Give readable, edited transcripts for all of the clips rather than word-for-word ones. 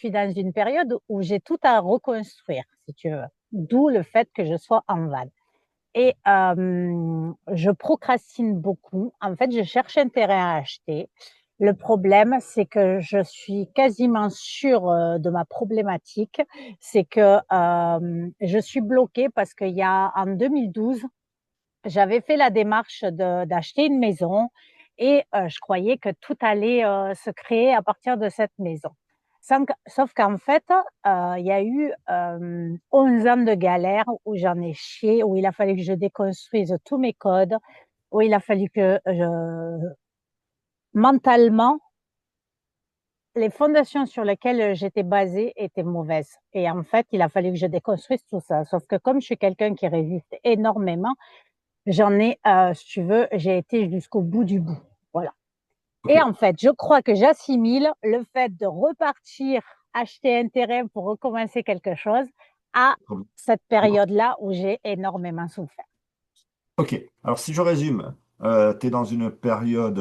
suis dans une période où j'ai tout à reconstruire, si tu veux. D'où le fait que je sois en van. Et je procrastine beaucoup. En fait, je cherche un terrain à acheter. Le problème, c'est que je suis quasiment sûre de ma problématique. C'est que je suis bloquée parce qu'il y a en 2012, j'avais fait la démarche d'acheter une maison et je croyais que tout allait se créer à partir de cette maison. Sauf qu'en fait, il y a eu 11 ans de galère où j'en ai chié, où il a fallu que je déconstruise tous mes codes, où il a fallu que mentalement, les fondations sur lesquelles j'étais basée étaient mauvaises. Et en fait, il a fallu que je déconstruise tout ça. Sauf que comme je suis quelqu'un qui résiste énormément, j'en ai, si tu veux, j'ai été jusqu'au bout du bout. Voilà. Ok. Et en fait, je crois que j'assimile le fait de repartir acheter un terrain pour recommencer quelque chose à cette période-là où j'ai énormément souffert. Ok. Alors, si je résume, tu es dans une période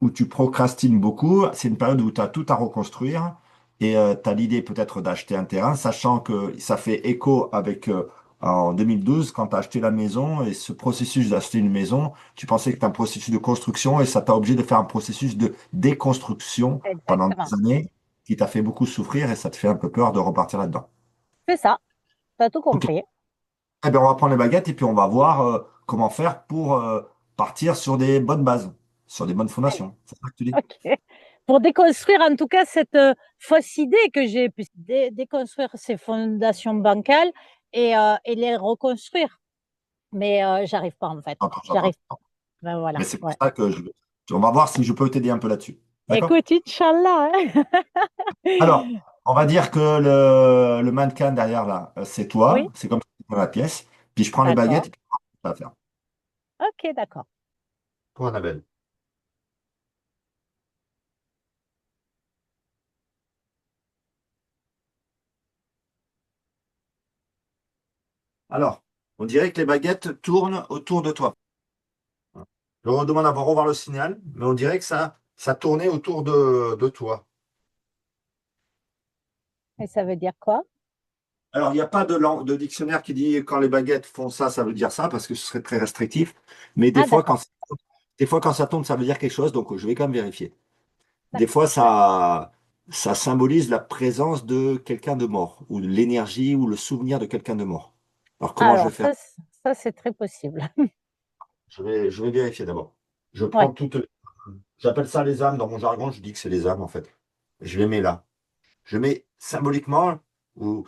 où tu procrastines beaucoup. C'est une période où tu as tout à reconstruire et tu as l'idée peut-être d'acheter un terrain, sachant que ça fait écho avec en 2012 quand tu as acheté la maison et ce processus d'acheter une maison, tu pensais que c'était un processus de construction et ça t'a obligé de faire un processus de déconstruction pendant des Exactement. années qui t'a fait beaucoup souffrir et ça te fait un peu peur de repartir là-dedans. C'est ça. Tu as tout Ok. compris. Eh bien, on va prendre les baguettes et puis on va voir comment faire pour partir sur des bonnes bases, sur des bonnes Allez. fondations. C'est ça que tu dis? OK. Pour déconstruire en tout cas cette fausse idée que j'ai, puis déconstruire ces fondations bancales et les reconstruire. Mais j'arrive pas en fait. J'entends. J'arrive pas. Ben voilà. Mais c'est pour Ouais. ça que on va voir si je peux t'aider un peu là-dessus. D'accord? Écoute, Inch'Allah. Alors, Hein. on va dire que le mannequin derrière là, c'est toi. Oui, C'est comme dans la pièce. Puis je prends les baguettes d'accord. et puis on va faire. Ok, d'accord. Toi, Annabelle. Alors, on dirait que les baguettes tournent autour de toi. Je redemande à revoir le signal, mais on dirait que ça tournait autour de toi. Et ça veut dire quoi? Alors, il n'y a pas de dictionnaire qui dit quand les baguettes font ça, ça veut dire ça, parce que ce serait très restrictif. Mais Ah, d'accord. des fois, quand ça tourne, ça veut dire quelque chose, donc je vais quand même vérifier. Des D'accord. fois, ça symbolise la présence de quelqu'un de mort, ou l'énergie ou le souvenir de quelqu'un de mort. Alors, comment je vais Alors, faire? ça c'est très possible. Je vais vérifier d'abord. Je Ouais. prends toutes les... J'appelle ça les âmes. Dans mon jargon, je dis que c'est les âmes, en fait. Je les mets là. Je mets symboliquement, ou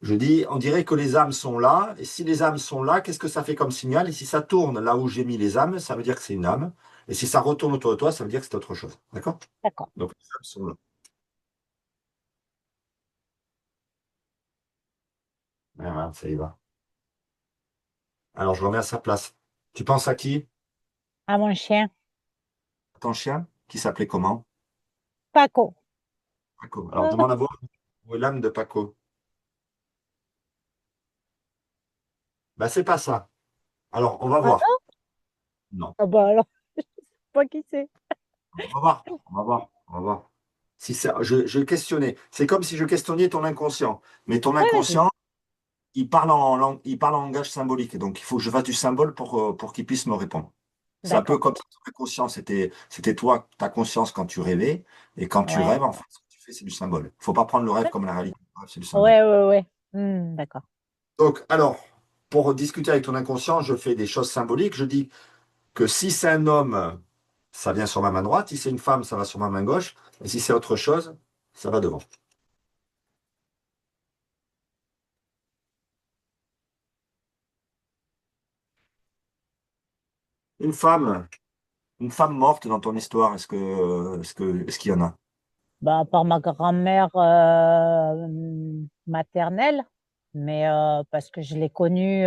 je dis, on dirait que les âmes sont là, et si les âmes sont là, qu'est-ce que ça fait comme signal? Et si ça tourne là où j'ai mis les âmes, ça veut dire que c'est une âme. Et si ça retourne autour de toi, ça veut dire que c'est autre chose. D'accord? D'accord. Donc les âmes sont là. Voilà, ça y va. Alors je remets à sa place. Tu penses à qui? À mon chien. Ton chien? Qui s'appelait comment? Paco. Paco. Alors demande à voir où est l'âme de Paco. Ben c'est pas ça. Alors on va Ah voir. non? Non. Ah bah alors, je sais pas qui c'est. On va voir. On va voir. On va voir. Si ça, je questionnais. C'est comme si je questionnais ton inconscient. Mais ton Ouais, vas-y. inconscient, il parle en langage symbolique. Donc, il faut que je fasse du symbole pour qu'il puisse me répondre. C'est un peu D'accord. comme si ton inconscient, c'était toi, ta conscience quand tu rêvais. Et quand tu Ouais. rêves, en fait, ce que tu fais, c'est du symbole. Il ne faut pas prendre le rêve comme la réalité. Le rêve, c'est du symbole. Ouais, ouais, ouais. D'accord. Donc, alors, pour discuter avec ton inconscient, je fais des choses symboliques. Je dis que si c'est un homme, ça vient sur ma main droite. Si c'est une femme, ça va sur ma main gauche. Et si c'est autre chose, ça va devant. Une femme, une femme morte dans ton histoire, est-ce qu'il y en a? Bah, par ma grand-mère maternelle, mais parce que je l'ai connue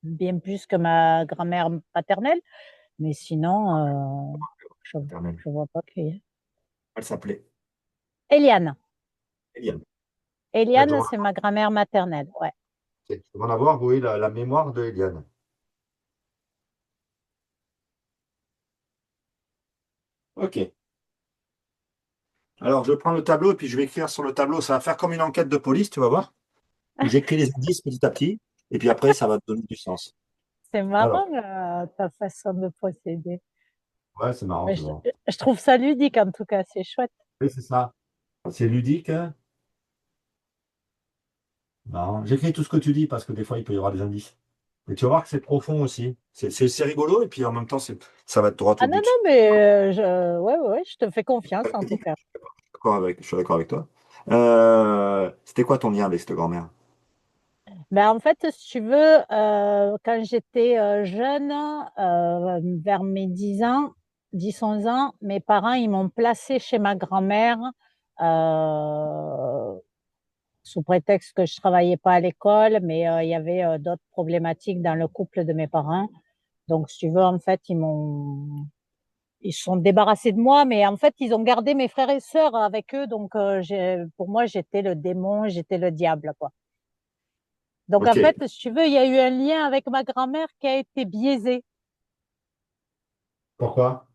bien plus que ma grand-mère paternelle. Mais sinon, Éternelle. je vois pas qui. Elle s'appelait Eliane. Eliane. Je Eliane, demande, c'est ma grand-mère maternelle. Ouais. je demande à voir où est la mémoire de Eliane. Ok. Alors, je prends le tableau et puis je vais écrire sur le tableau. Ça va faire comme une enquête de police, tu vas voir, où j'écris les indices petit à petit. Et puis après, ça va te donner du sens. C'est Alors, marrant, ta façon de procéder. ouais, c'est marrant, Mais tu vois. je trouve ça ludique, en tout cas, c'est chouette. Oui, c'est ça. C'est ludique, hein. Marrant. J'écris tout ce que tu dis parce que des fois, il peut y avoir des indices. Et tu vas voir que c'est profond aussi. C'est rigolo et puis en même temps, ça va droit Ah au non, but. non, mais ouais, ouais, ouais, je te fais confiance, en tout cas. Je suis d'accord avec toi. C'était quoi ton lien avec cette grand-mère? Ben, en fait, si tu veux, quand j'étais jeune, vers mes 10 ans, 10 11 ans, mes parents, ils m'ont placée chez ma grand-mère euh, sous prétexte que je travaillais pas à l'école, mais il y avait d'autres problématiques dans le couple de mes parents. Donc, si tu veux, en fait, ils se sont débarrassés de moi, mais en fait, ils ont gardé mes frères et sœurs avec eux. Donc, pour moi, j'étais le démon, j'étais le diable, quoi. Donc, en Ok. fait, si tu veux, il y a eu un lien avec ma grand-mère qui a été biaisé. Pourquoi?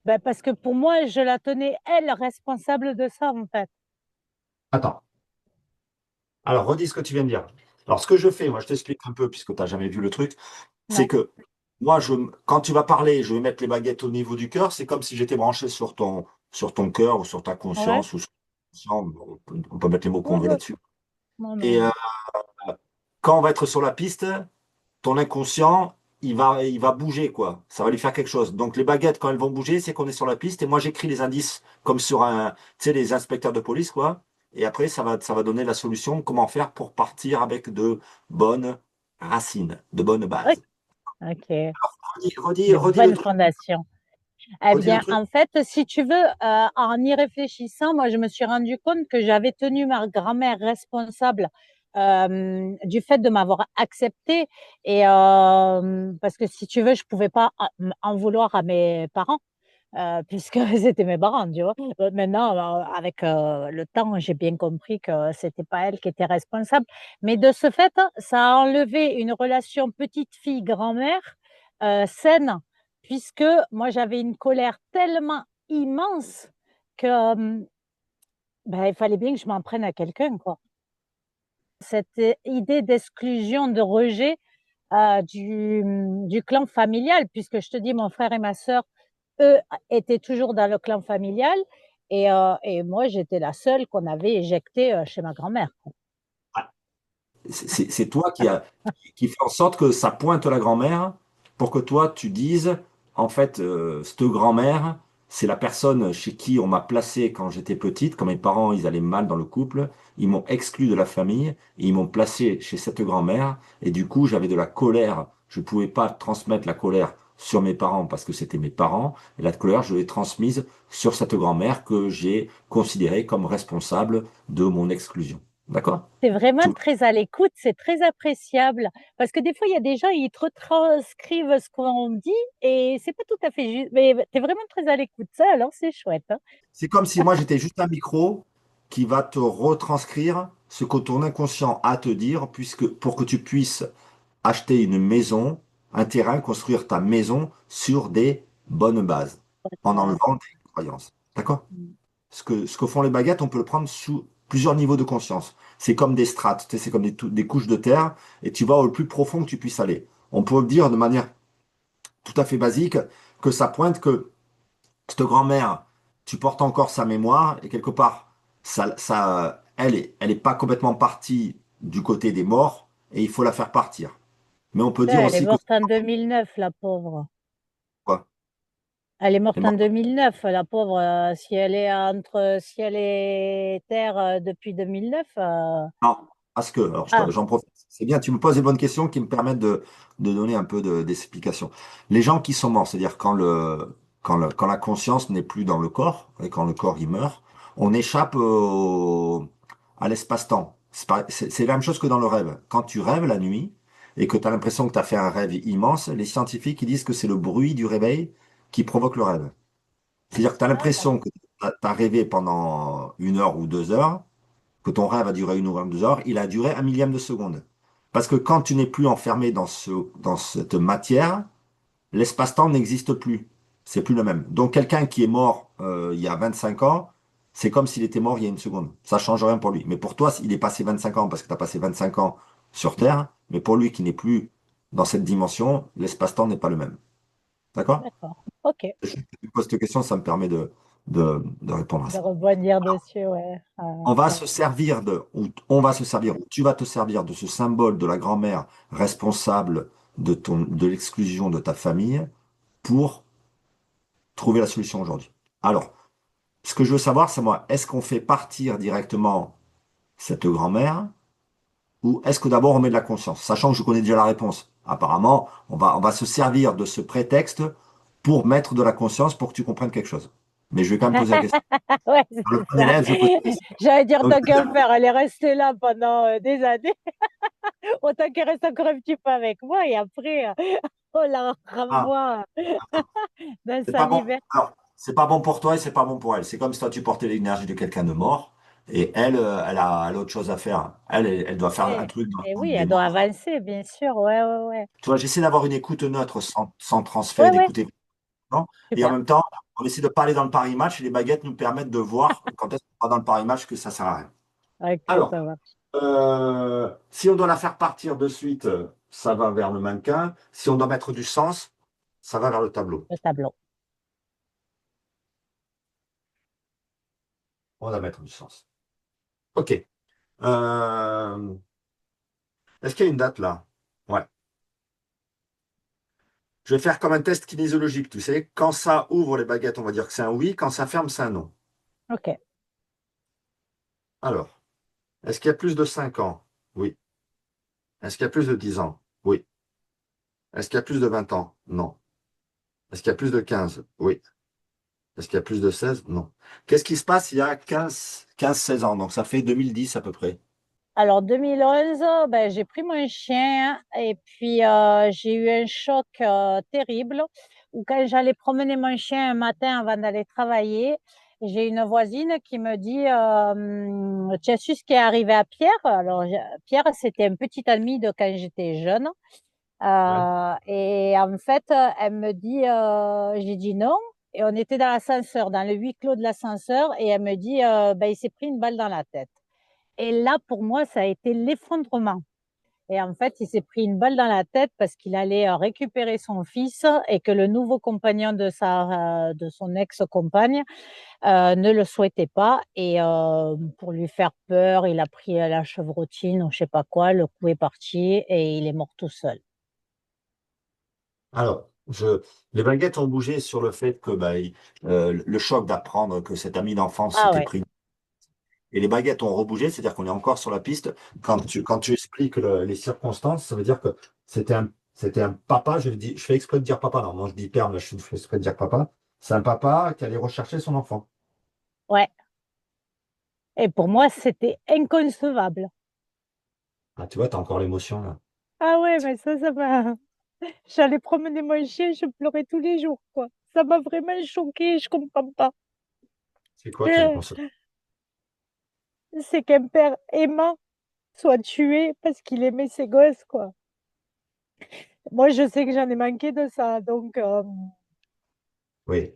Ben, parce que pour moi, je la tenais, elle, responsable de ça, en fait. Attends. Alors, redis ce que tu viens de dire. Alors, ce que je fais, moi, je t'explique un peu, puisque tu n'as jamais vu le truc, c'est Non. que moi, quand tu vas parler, je vais mettre les baguettes au niveau du cœur. C'est comme si j'étais branché sur ton cœur ou sur ta Ouais. conscience ou sur ton conscient. On peut mettre les mots qu'on Ouais, veut ouais. là-dessus. Non, Et non. quand on va être sur la piste, ton inconscient, il va bouger, quoi. Ça va lui faire quelque chose. Donc, les baguettes, quand elles vont bouger, c'est qu'on est sur la piste. Et moi, j'écris les indices comme sur tu sais, les inspecteurs de police, quoi. Et après, ça va donner la solution, comment faire pour partir avec de bonnes racines, de bonnes Ok. bases. Ok. Redis, De redis le bonnes truc. fondations. Eh Redis le bien, truc. en fait, si tu veux, en y réfléchissant, moi, je me suis rendu compte que j'avais tenu ma grand-mère responsable du fait de m'avoir acceptée. Et parce que si tu veux, je pouvais pas en vouloir à mes parents. Puisque c'était mes parents, tu vois. Maintenant, avec le temps, j'ai bien compris que c'était pas elle qui était responsable. Mais de ce fait, ça a enlevé une relation petite fille-grand-mère saine, puisque moi j'avais une colère tellement immense que ben, il fallait bien que je m'en prenne à quelqu'un, quoi. Cette idée d'exclusion, de rejet du clan familial, puisque je te dis, mon frère et ma sœur, eux, étaient toujours dans le clan familial. Et moi, j'étais la seule qu'on avait éjectée chez ma grand-mère. C'est toi qui fait en sorte que ça pointe la grand-mère pour que toi, tu dises, en fait, cette grand-mère, c'est la personne chez qui on m'a placé quand j'étais petite, quand mes parents, ils allaient mal dans le couple, ils m'ont exclu de la famille et ils m'ont placé chez cette grand-mère. Et du coup, j'avais de la colère. Je ne pouvais pas transmettre la colère sur mes parents parce que c'était mes parents. Et la colère, je l'ai transmise sur cette grand-mère que j'ai considérée comme responsable de mon exclusion. D'accord? C'est vraiment très à l'écoute, c'est très appréciable. Parce que des fois, il y a des gens, ils te retranscrivent ce qu'on dit et c'est pas tout à fait juste. Mais tu es vraiment très à l'écoute. Ça, alors, c'est chouette, hein. C'est comme si moi j'étais juste un micro qui va te retranscrire ce que ton inconscient a à te dire, puisque pour que tu puisses acheter une maison, un terrain, construire ta maison sur des bonnes bases, en Euh, enlevant tes croyances. D'accord? Ce que font les baguettes, on peut le prendre sous plusieurs niveaux de conscience. C'est comme des strates, tu sais, c'est comme des couches de terre, et tu vas au plus profond que tu puisses aller. On peut dire de manière tout à fait basique que ça pointe que cette grand-mère, tu portes encore sa mémoire et quelque part, elle est pas complètement partie du côté des morts et il faut la faire partir. Mais on peut dire Elle est aussi que morte en 2009, la pauvre. quoi, Elle est elle est morte en morte. 2009, la pauvre. Si elle est terre depuis 2009. Non, parce que, alors Ah, j'en profite. C'est bien, tu me poses des bonnes questions qui me permettent de donner un peu d'explication. Les gens qui sont morts, c'est-à-dire quand la conscience n'est plus dans le corps et quand le corps il meurt, on échappe à l'espace-temps. C'est la même chose que dans le rêve. Quand tu rêves la nuit et que tu as l'impression que tu as fait un rêve immense, les scientifiques ils disent que c'est le bruit du réveil qui provoque le rêve. C'est-à-dire que tu as d'accord. l'impression que tu as rêvé pendant 1 heure ou 2 heures, que ton rêve a duré 1 heure ou 2 heures, il a duré un millième de seconde. Parce que quand tu n'es plus enfermé dans cette matière, l'espace-temps n'existe plus. C'est plus le même. Donc quelqu'un qui est mort il y a 25 ans, c'est comme s'il était mort il y a une seconde. Ça change rien pour lui. Mais pour toi, il est passé 25 ans parce que tu as passé 25 ans sur Terre. Mais pour lui qui n'est plus dans cette dimension, l'espace-temps n'est pas le même. D'accord? D'accord. OK. Je te pose cette question, ça me permet de répondre à De ça. rebondir dessus, ouais. On va se servir ou on va se servir, ou tu vas te servir de ce symbole de la grand-mère responsable de l'exclusion de ta famille pour trouver la solution aujourd'hui. Alors, ce que je veux savoir, c'est moi, est-ce qu'on fait partir directement cette grand-mère ou est-ce que d'abord on met de la conscience, sachant que je connais déjà la réponse. Apparemment, on va se servir de ce prétexte pour mettre de la conscience pour que tu comprennes quelque chose. Mais je vais quand même poser la question. Ouais, Dans le c'est bon ça. élève, je pose la question. J'allais dire Donc, tant qu'à faire, elle est restée là pendant des années. Autant qu'elle reste encore un petit peu avec moi et après, on la ah, renvoie dans c'est sa pas bon. liberté. Alors, c'est pas bon pour toi et c'est pas bon pour elle. C'est comme si toi tu portais l'énergie de quelqu'un de mort et elle, elle a autre chose à faire. Elle doit faire un Et, truc dans le et monde oui, des elle doit morts. avancer, bien sûr. Ouais, ouais, ouais. Tu vois, j'essaie d'avoir une écoute neutre sans transfert, Ouais, ouais, d'écouter vraiment. Et en super. même temps, on essaie de pas aller dans le Paris Match et les baguettes nous permettent de voir quand est-ce qu'on va dans le Paris Match que ça sert à rien. Ok, Alors, ça va. si on doit la faire partir de suite, ça va vers le mannequin. Si on doit mettre du sens, ça va vers le tableau. Le tableau. On va mettre du sens. OK. Est-ce qu'il y a une date là? Ouais. Je vais faire comme un test kinésiologique, tu sais. Quand ça ouvre les baguettes, on va dire que c'est un oui. Quand ça ferme, c'est un non. Ok. Alors, est-ce qu'il y a plus de 5 ans? Oui. Est-ce qu'il y a plus de 10 ans? Oui. Est-ce qu'il y a plus de 20 ans? Non. Est-ce qu'il y a plus de 15? Oui. Est-ce qu'il y a plus de 16? Non. Qu'est-ce qui se passe il y a 16 ans? Donc ça fait 2010 à peu près. Alors, 2011, ben, j'ai pris mon chien et puis j'ai eu un choc terrible où quand j'allais promener mon chien un matin avant d'aller travailler, j'ai une voisine qui me dit, tu as su ce qui est arrivé à Pierre? Alors, Pierre, c'était un petit ami de quand j'étais jeune. Ouais. Et en fait, elle me dit, j'ai dit non. Et on était dans l'ascenseur, dans le huis clos de l'ascenseur, et elle me dit, ben, il s'est pris une balle dans la tête. Et là, pour moi, ça a été l'effondrement. Et en fait, il s'est pris une balle dans la tête parce qu'il allait récupérer son fils et que le nouveau compagnon de son ex-compagne ne le souhaitait pas. Et pour lui faire peur, il a pris la chevrotine ou je sais pas quoi, le coup est parti et il est mort tout seul. Alors, les baguettes ont bougé sur le fait que bah, le choc d'apprendre que cet ami d'enfance Ah s'était ouais, pris. Et les baguettes ont rebougé, c'est-à-dire qu'on est encore sur la piste. Quand tu expliques les circonstances, ça veut dire que c'était un papa, je fais exprès de dire papa, non, moi je dis père, mais je fais exprès de dire papa. C'est un papa qui allait rechercher son enfant. ouais. Et pour moi, c'était inconcevable. Ah, tu vois, tu as encore l'émotion là. Ah ouais, mais ça m'a. J'allais promener mon chien, je pleurais tous les jours, quoi. Ça m'a vraiment choquée, je comprends pas. C'est quoi qui est Euh, inconsolable? C'est qu'un père aimant soit tué parce qu'il aimait ses gosses, quoi. Moi, je sais que j'en ai manqué de ça, donc Oui.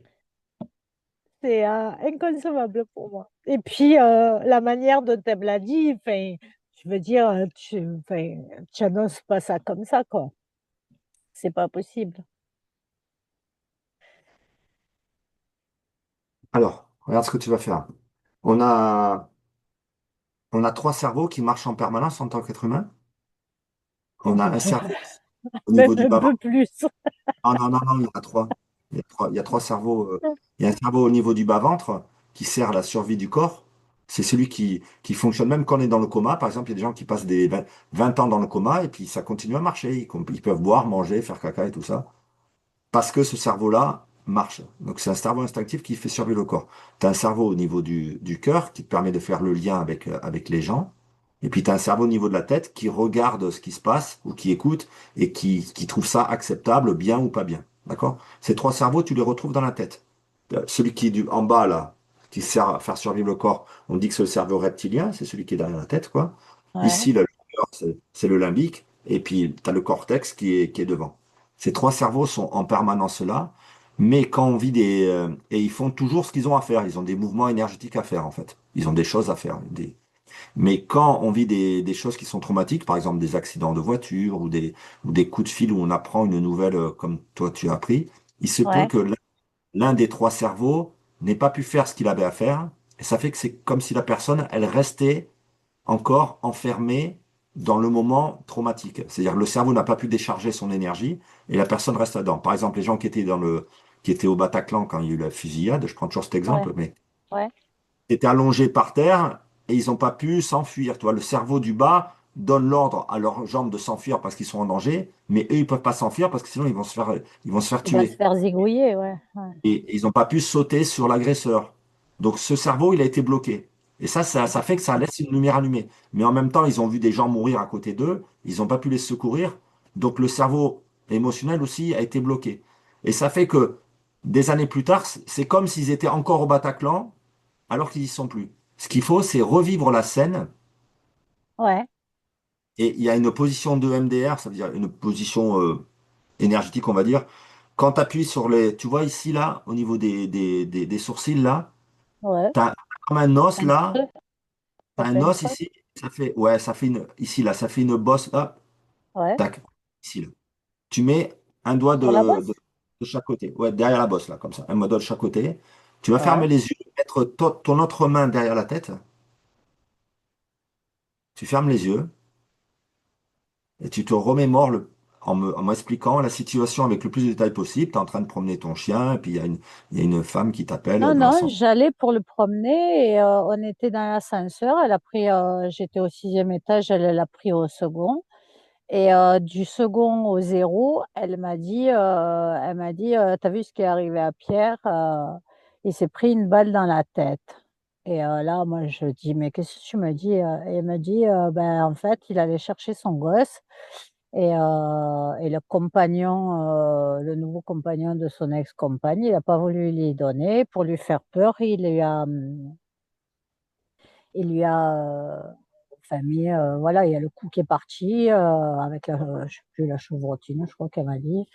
c'est inconcevable pour moi. Et puis, la manière dont elle me l'a dit, enfin, je veux dire, enfin, tu annonces pas ça comme ça, quoi. C'est pas possible. Alors, regarde ce que tu vas faire. On a, on a trois cerveaux qui marchent en permanence en tant qu'être humain. On a un cerveau au Même niveau du un bas. peu plus. Non, non, non, non, il y en a trois. Il y a trois cerveaux. Il y a un cerveau au niveau du bas-ventre qui sert à la survie du corps. C'est celui qui fonctionne même quand on est dans le coma. Par exemple, il y a des gens qui passent des 20 ans dans le coma et puis ça continue à marcher. Ils peuvent boire, manger, faire caca et tout ça parce que ce cerveau-là marche. Donc c'est un cerveau instinctif qui fait survivre le corps. Tu as un cerveau au niveau du cœur qui te permet de faire le lien avec les gens. Et puis tu as un cerveau au niveau de la tête qui regarde ce qui se passe ou qui écoute et qui trouve ça acceptable, bien ou pas bien. D'accord? Ces trois cerveaux, tu les retrouves dans la tête. Celui qui est en bas, là, qui sert à faire survivre le corps, on dit que c'est le cerveau reptilien, c'est celui qui est derrière la tête, quoi. Ouais. Ici, le cœur, c'est le limbique, et puis tu as le cortex qui est devant. Ces trois cerveaux sont en permanence là. Mais quand on vit et ils font toujours ce qu'ils ont à faire. Ils ont des mouvements énergétiques à faire, en fait. Ils ont des choses à faire. Mais quand on vit des choses qui sont traumatiques, par exemple des accidents de voiture ou des coups de fil où on apprend une nouvelle comme toi tu as appris, il se peut Ouais, que l'un des trois cerveaux n'ait pas pu faire ce qu'il avait à faire. Et ça fait que c'est comme si la personne, elle restait encore enfermée dans le moment traumatique. C'est-à-dire que le cerveau n'a pas pu décharger son énergie et la personne reste là-dedans. Par exemple, les gens qui étaient au Bataclan quand il y a eu la fusillade, je prends toujours cet ouais, exemple, mais ouais. étaient allongés par terre et ils n'ont pas pu s'enfuir. Tu vois, le cerveau du bas donne l'ordre à leurs jambes de s'enfuir parce qu'ils sont en danger, mais eux, ils peuvent pas s'enfuir parce que sinon ils vont se faire Il va se tuer. faire zigouiller, ouais, ouais. Et ils n'ont pas pu sauter sur l'agresseur. Donc ce cerveau, il a été bloqué. Et ça fait que ça laisse une lumière allumée. Mais en même temps, ils ont vu des gens mourir à côté d'eux, ils n'ont pas pu les secourir. Donc le cerveau émotionnel aussi a été bloqué. Et ça fait que des années plus tard, c'est comme s'ils étaient encore au Bataclan, alors qu'ils n'y sont plus. Ce qu'il faut, c'est revivre la scène. Ouais, Et il y a une position de MDR, ça veut dire une position énergétique, on va dire. Quand tu appuies sur les. Tu vois ici, là, au niveau des sourcils, là, ouais. tu as comme un os, Un là. creux, Tu as ça fait un un os creux. ici. Ça fait. Ouais, ça fait une. Ici, là, ça fait une bosse. Hop, Ouais, tac. Ici, là. Tu mets un doigt sur la bosse. de chaque côté. Ouais, derrière la bosse, là, comme ça. Un doigt de chaque côté. Tu vas Ouais, fermer les yeux, mettre ton autre main derrière la tête. Tu fermes les yeux. Et tu te remémores en m'expliquant la situation avec le plus de détails possible. Tu es en train de promener ton chien, et puis il y a une femme qui t'appelle non, dans non, l'ascenseur. j'allais pour le promener et on était dans l'ascenseur. Elle a pris, j'étais au sixième étage, elle l'a pris au second. Et du second au zéro, t'as vu ce qui est arrivé à Pierre? Il s'est pris une balle dans la tête. Et là, moi, je dis, mais qu'est-ce que tu me dis? Et elle me dit, ben, en fait, il allait chercher son gosse et le nouveau compagnon de son ex-compagne, il n'a pas voulu lui donner pour lui faire peur. Il lui a enfin mis, voilà, il y a le coup qui est parti avec je sais plus, la chevrotine, je crois qu'elle m'a dit.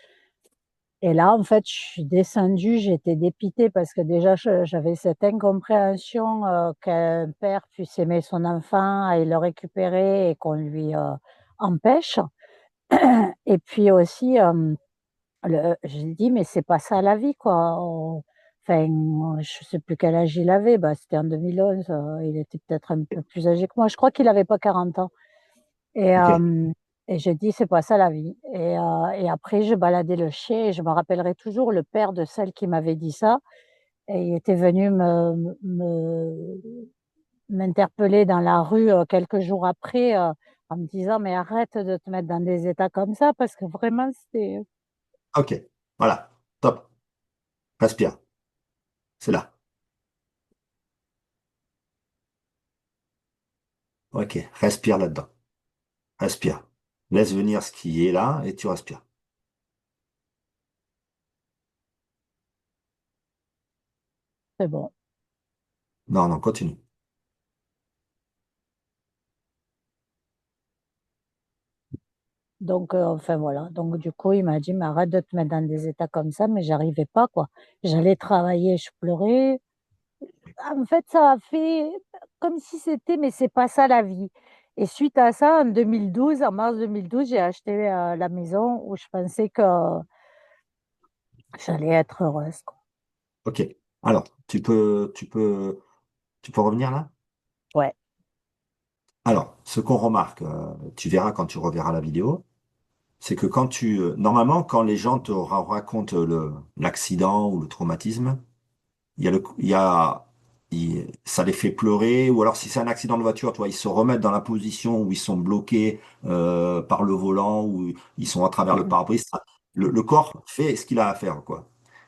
Et là, en fait, je suis descendue, j'étais dépitée parce que déjà, j'avais cette incompréhension qu'un père puisse aimer son enfant et le récupérer et qu'on lui empêche. Et puis aussi, j'ai dit, mais c'est pas ça la vie, quoi. Enfin, je sais plus quel âge il avait, bah, c'était en 2011, il était peut-être un peu plus âgé que moi. Je crois qu'il avait pas 40 ans. Et, Ok, j'ai dit, c'est pas ça la vie. Et après, je baladais le chien et je me rappellerai toujours le père de celle qui m'avait dit ça. Et il était venu m'interpeller dans la rue quelques jours après en me disant, mais arrête de te mettre dans des états comme ça parce que vraiment, c'était. ok, voilà, top. Respire, c'est là. Ok, respire là-dedans. Respire. Laisse venir ce qui est là et tu respires. C'est bon. Non, non, continue. Donc, enfin voilà. Donc, du coup, il m'a dit, mais arrête de te mettre dans des états comme ça, mais j'arrivais pas, quoi. J'allais travailler, je pleurais. En fait, ça a fait comme si c'était, mais c'est pas ça la vie. Et suite à ça, en mars 2012, j'ai acheté la maison où je pensais que j'allais être heureuse, quoi. Ok. Alors, tu peux revenir là? Ouais, Alors, ce qu'on remarque, tu verras quand tu reverras la vidéo, c'est que normalement, quand les gens te racontent l'accident ou le traumatisme, ça les fait pleurer, ou alors si c'est un accident de voiture, toi, ils se remettent dans la position où ils sont bloqués par le volant, ou ils sont à travers le pare-brise. Le corps fait ce qu'il a à faire, quoi.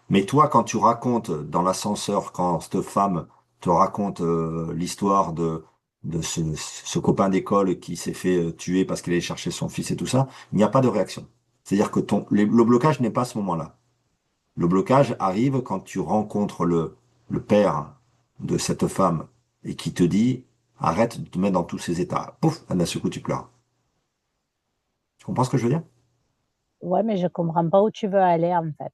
Mais toi, quand tu racontes dans l'ascenseur, quand cette femme te raconte l'histoire de ce copain d'école qui s'est fait tuer parce qu'il allait chercher son fils et tout ça, il n'y a pas de réaction. C'est-à-dire que le blocage n'est pas à ce moment-là. Le blocage arrive quand tu rencontres le père de cette femme et qui te dit, arrête de te mettre dans tous ces états. Pouf, d'un seul coup, tu pleures. Tu comprends ce que je veux dire? ouais, mais je comprends pas où tu veux aller, en fait.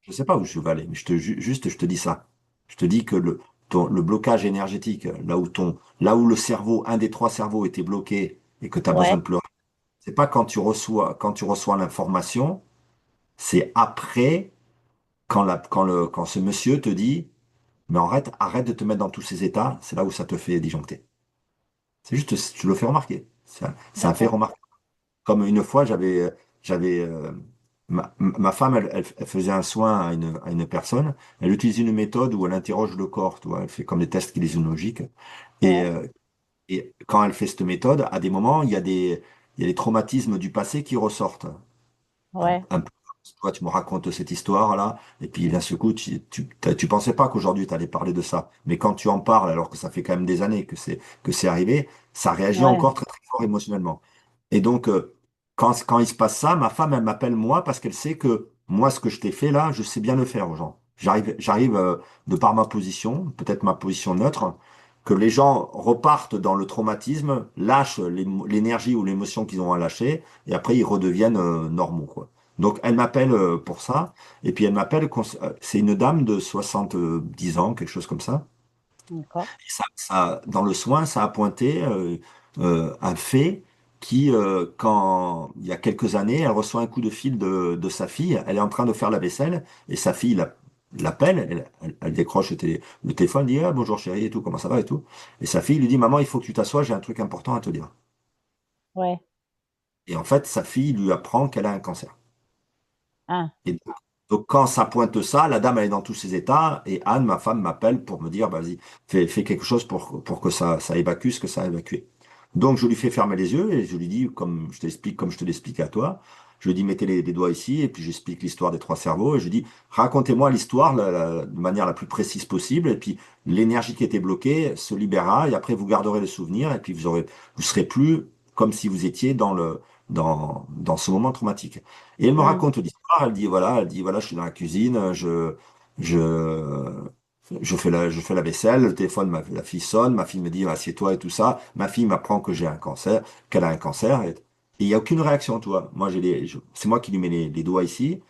je sais pas où je vais aller, mais juste, je te dis ça. Je te dis que le blocage énergétique, là où le cerveau, un des trois cerveaux était bloqué et que tu as besoin Ouais, de pleurer, c'est pas quand tu reçois l'information, c'est après, quand ce monsieur te dit, mais arrête de te mettre dans tous ces états, c'est là où ça te fait disjoncter. C'est juste, tu le fais remarquer. C'est un fait d'accord. remarquer. Comme une fois, j'avais, ma femme, elle faisait un soin à une personne. Elle utilise une méthode où elle interroge le corps, tu vois. Elle fait comme des tests kinésiologiques. Et, Ouais, euh, et quand elle fait cette méthode, à des moments, il y a des traumatismes du passé qui ressortent. ouais, Un peu, toi, tu me racontes cette histoire-là, et puis d'un seul coup, tu pensais pas qu'aujourd'hui, tu allais parler de ça. Mais quand tu en parles, alors que ça fait quand même des années que c'est arrivé, ça réagit ouais. encore très, très fort émotionnellement. Et donc, quand il se passe ça, ma femme, elle m'appelle moi parce qu'elle sait que moi, ce que je t'ai fait là, je sais bien le faire aux gens. J'arrive de par ma position, peut-être ma position neutre, que les gens repartent dans le traumatisme, lâchent l'énergie ou l'émotion qu'ils ont à lâcher, et après, ils redeviennent normaux, quoi. Donc, elle m'appelle pour ça. Et puis, elle m'appelle, c'est une dame de 70 ans, quelque chose comme ça. D'accord. Et dans le soin, ça a pointé un fait qui, quand il y a quelques années, elle reçoit un coup de fil de sa fille. Elle est en train de faire la vaisselle et sa fille l'appelle. Elle décroche le téléphone, dit ah, bonjour chérie et tout, comment ça va et tout. Et sa fille lui dit, maman, il faut que tu t'assoies, j'ai un truc important à te dire. Ouais. Et en fait, sa fille lui apprend qu'elle a un cancer. Ah, Et donc, quand ça pointe ça, la dame, elle est dans tous ses états, et Anne, ma femme, m'appelle pour me dire, vas-y, fais quelque chose pour que ça évacue ce que ça a évacué. Donc, je lui fais fermer les yeux, et je lui dis, comme je te l'explique à toi, je lui dis, mettez les doigts ici, et puis j'explique l'histoire des trois cerveaux, et je lui dis, racontez-moi l'histoire de manière la plus précise possible, et puis l'énergie qui était bloquée se libérera, et après, vous garderez le souvenir, et puis vous serez plus comme si vous étiez dans ce moment traumatique. Et elle me hmm, raconte l'histoire, elle dit, voilà, je suis dans la cuisine, je, je fais la vaisselle, le téléphone, la fille sonne, ma fille me dit, assieds-toi et tout ça. Ma fille m'apprend que j'ai un cancer, qu'elle a un cancer, et il n'y a aucune réaction, toi. Moi, c'est moi qui lui mets les doigts ici,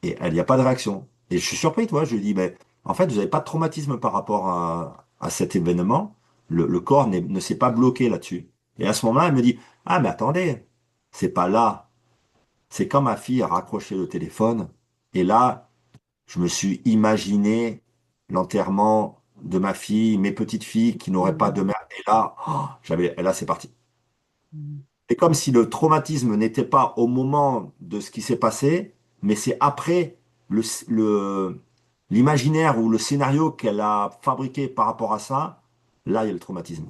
et elle, il n'y a pas de réaction. Et je suis surpris, toi, je lui dis, mais en fait, vous n'avez pas de traumatisme par rapport à cet événement. Le corps ne s'est pas bloqué là-dessus. Et à ce moment-là, elle me dit, ah, mais attendez, c'est pas là. C'est quand ma fille a raccroché le téléphone, et là, je me suis imaginé l'enterrement de ma fille, mes petites filles qui n'auraient pas de hmm, mère. Et là, et là, c'est parti. hmm. C'est comme si le traumatisme n'était pas au moment de ce qui s'est passé, mais c'est après le, le- l'imaginaire ou le scénario qu'elle a fabriqué par rapport à ça. Là, il y a le traumatisme.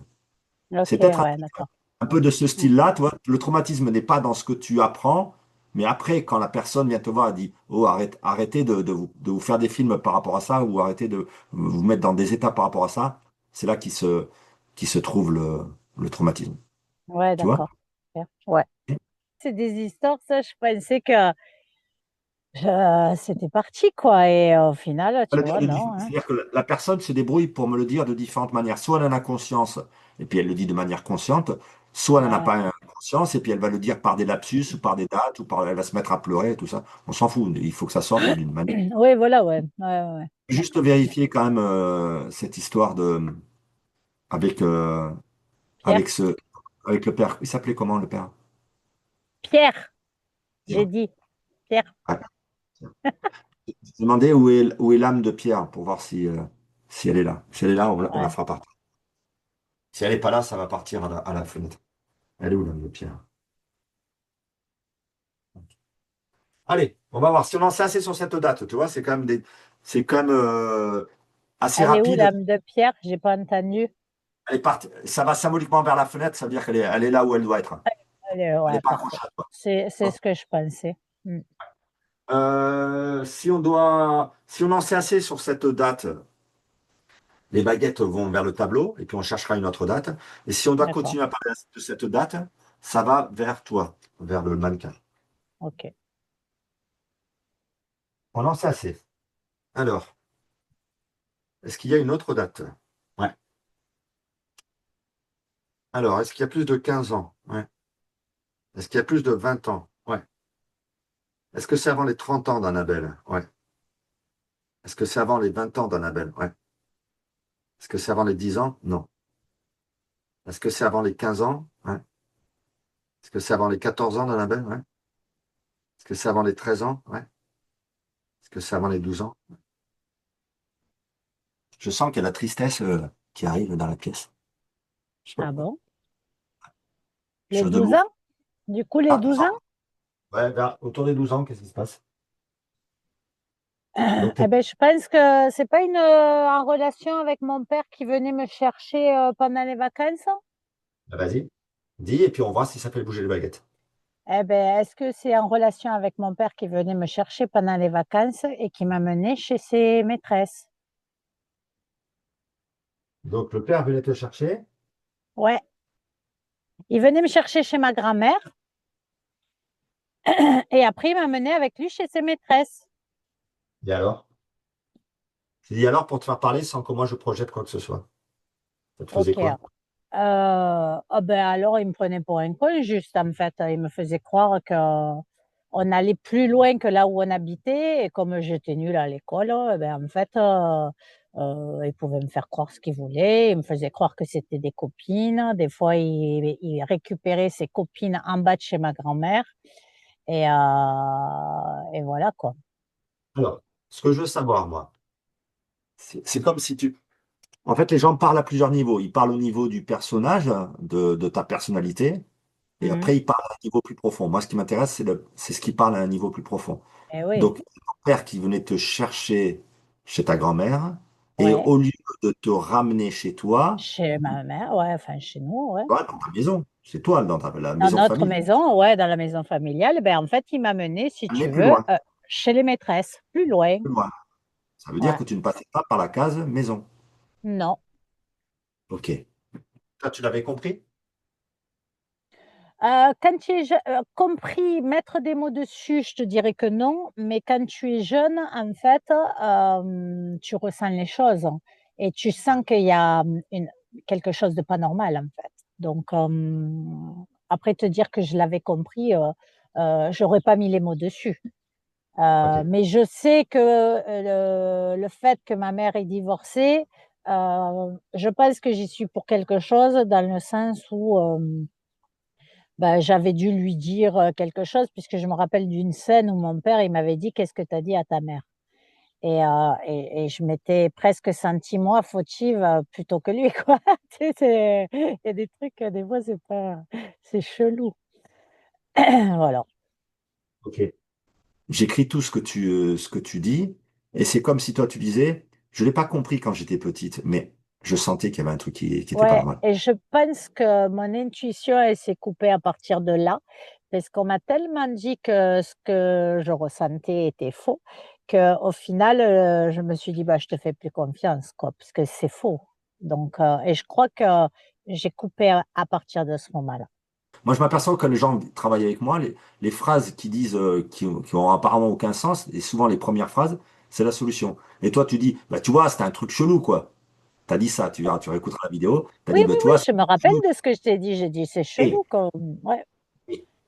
Ok, C'est peut-être ouais, d'accord. un peu de ce Hmm. style-là, tu vois. Le traumatisme n'est pas dans ce que tu apprends, mais après, quand la personne vient te voir et dit, oh, arrêtez de vous faire des films par rapport à ça, ou arrêtez de vous mettre dans des états par rapport à ça, c'est là qui se trouve le traumatisme. Ouais, Tu vois? d'accord. Ouais. C'est des histoires, ça, je pensais que c'était parti, quoi. Et au final, tu vois, non, hein. C'est-à-dire que la personne se débrouille pour me le dire de différentes manières. Soit elle en a conscience, et puis elle le dit de manière consciente, soit elle n'en a Ouais. pas conscience, et puis elle va le dire par des lapsus, ou par des dates, elle va se mettre à pleurer, et tout ça. On s'en fout, il faut que ça sorte d'une manière. Oui, voilà, ouais. Ouais, ouais. Juste vérifier quand même cette histoire avec, euh, Pierre. avec avec le père. Il s'appelait comment le père? Pierre, j'ai Pierre. dit. Pierre. Ouais. Je me demandais où est l'âme de Pierre pour voir si elle est là. Si elle est là, on la Ouais. fera partir. Si elle n'est pas là, ça va partir à la fenêtre. Elle est où l'âme de Pierre? Allez, on va voir. Si on en sait assez sur cette date, tu vois, c'est quand même assez Elle est où, rapide. l'âme de Pierre? J'ai pas entendu. Ça va symboliquement vers la fenêtre, ça veut dire elle est là où elle doit être. Elle n'est Ouais, pas parfait. accrochée à toi. C'est ce que je pensais. Hmm. Si on en sait assez sur cette date, les baguettes vont vers le tableau et puis on cherchera une autre date. Et si on doit D'accord. continuer à parler de cette date, ça va vers toi, vers le mannequin. Ok. On en sait assez. Alors, est-ce qu'il y a une autre date? Ouais. Alors, est-ce qu'il y a plus de 15 ans? Ouais. Est-ce qu'il y a plus de 20 ans? Ouais. Est-ce que c'est avant les 30 ans d'Annabelle? Ouais. Est-ce que c'est avant les 20 ans d'Annabelle? Ouais. Est-ce que c'est avant les 10 ans? Non. Est-ce que c'est avant les 15 ans? Ouais. Est-ce que c'est avant les 14 ans d'Annabelle? Ouais. Est-ce que c'est avant les 13 ans? Ouais. Est-ce que c'est avant les 12 ans? Je sens qu'il y a la tristesse qui arrive dans la pièce. Je sais pas Ah pourquoi. bon? Je Les suis 12 debout. ans? Du coup, les Ah, 12 ans? ouais, autour des 12 ans, qu'est-ce qui se passe? Donc, Eh ben, je pense que c'est pas en relation avec mon père qui venait me chercher pendant les vacances. bah, vas-y, dis, et puis on voit si ça fait bouger les baguettes. Eh ben, est-ce que c'est en relation avec mon père qui venait me chercher pendant les vacances et qui m'a menée chez ses maîtresses? Donc, le père venait te chercher, Ouais. Il venait me chercher chez ma grand-mère et après il m'a menée avec lui chez ses maîtresses. et alors? Je dis alors pour te faire parler sans que moi je projette quoi que ce soit. Ça te faisait Ok. quoi? Ah ben alors il me prenait pour un con juste en fait. Il me faisait croire que on allait plus loin que là où on habitait et comme j'étais nulle à l'école, eh ben en fait il pouvait me faire croire ce qu'il voulait. Il me faisait croire que c'était des copines. Des fois il récupérait ses copines en bas de chez ma grand-mère et voilà quoi. Alors, ce que je veux savoir, moi, c'est comme si tu... En fait, les gens parlent à plusieurs niveaux. Ils parlent au niveau du personnage, de ta personnalité, et Mhm. après, ils parlent à un niveau plus profond. Moi, ce qui m'intéresse, c'est ce qui parle à un niveau plus profond. Eh oui, Donc, ton père qui venait te chercher chez ta grand-mère, et ouais. au lieu de te ramener chez toi, Chez ma mère, ouais, enfin chez nous, ouais. toi, dans ta maison, c'est toi, dans la Dans maison notre familiale, maison, ouais, dans la maison familiale, ben, en fait, il m'a menée, si amener tu plus veux, loin, chez les maîtresses, plus loin. plus loin. Ça veut dire Ouais, que tu ne passais pas par la case maison. non. Ok. Toi, tu l'avais compris? Quand tu es compris, mettre des mots dessus, je te dirais que non, mais quand tu es jeune, en fait, tu ressens les choses et tu sens qu'il y a quelque chose de pas normal, en fait. Donc, après te dire que je l'avais compris, j'aurais pas mis les mots dessus. Ok. Mais je sais que le fait que ma mère est divorcée, je pense que j'y suis pour quelque chose dans le sens où bah, j'avais dû lui dire quelque chose puisque je me rappelle d'une scène où mon père il m'avait dit qu'est-ce que tu as dit à ta mère et je m'étais presque sentie moi fautive plutôt que lui quoi. Tu sais, il y a des trucs des fois c'est pas c'est chelou. Voilà. Ok. J'écris tout ce que tu dis, et c'est comme si toi tu disais, je l'ai pas compris quand j'étais petite, mais je sentais qu'il y avait un truc qui était pas Ouais, normal. et je pense que mon intuition, elle s'est coupée à partir de là, parce qu'on m'a tellement dit que ce que je ressentais était faux, qu'au final, je me suis dit, bah, je te fais plus confiance, quoi, parce que c'est faux. Donc, et je crois que j'ai coupé à partir de ce moment-là. Moi, je m'aperçois que quand les gens travaillent avec moi, les phrases qui disent, qui ont apparemment aucun sens, et souvent les premières phrases, c'est la solution. Et toi, tu dis, bah, tu vois, c'était un truc chelou, quoi. T'as dit ça, tu verras, tu réécouteras la vidéo, t'as Oui, dit, bah, oui, tu oui, vois, c'est je me rappelle chelou. de ce que je t'ai dit. J'ai dit, c'est Et, chelou, comme, ouais.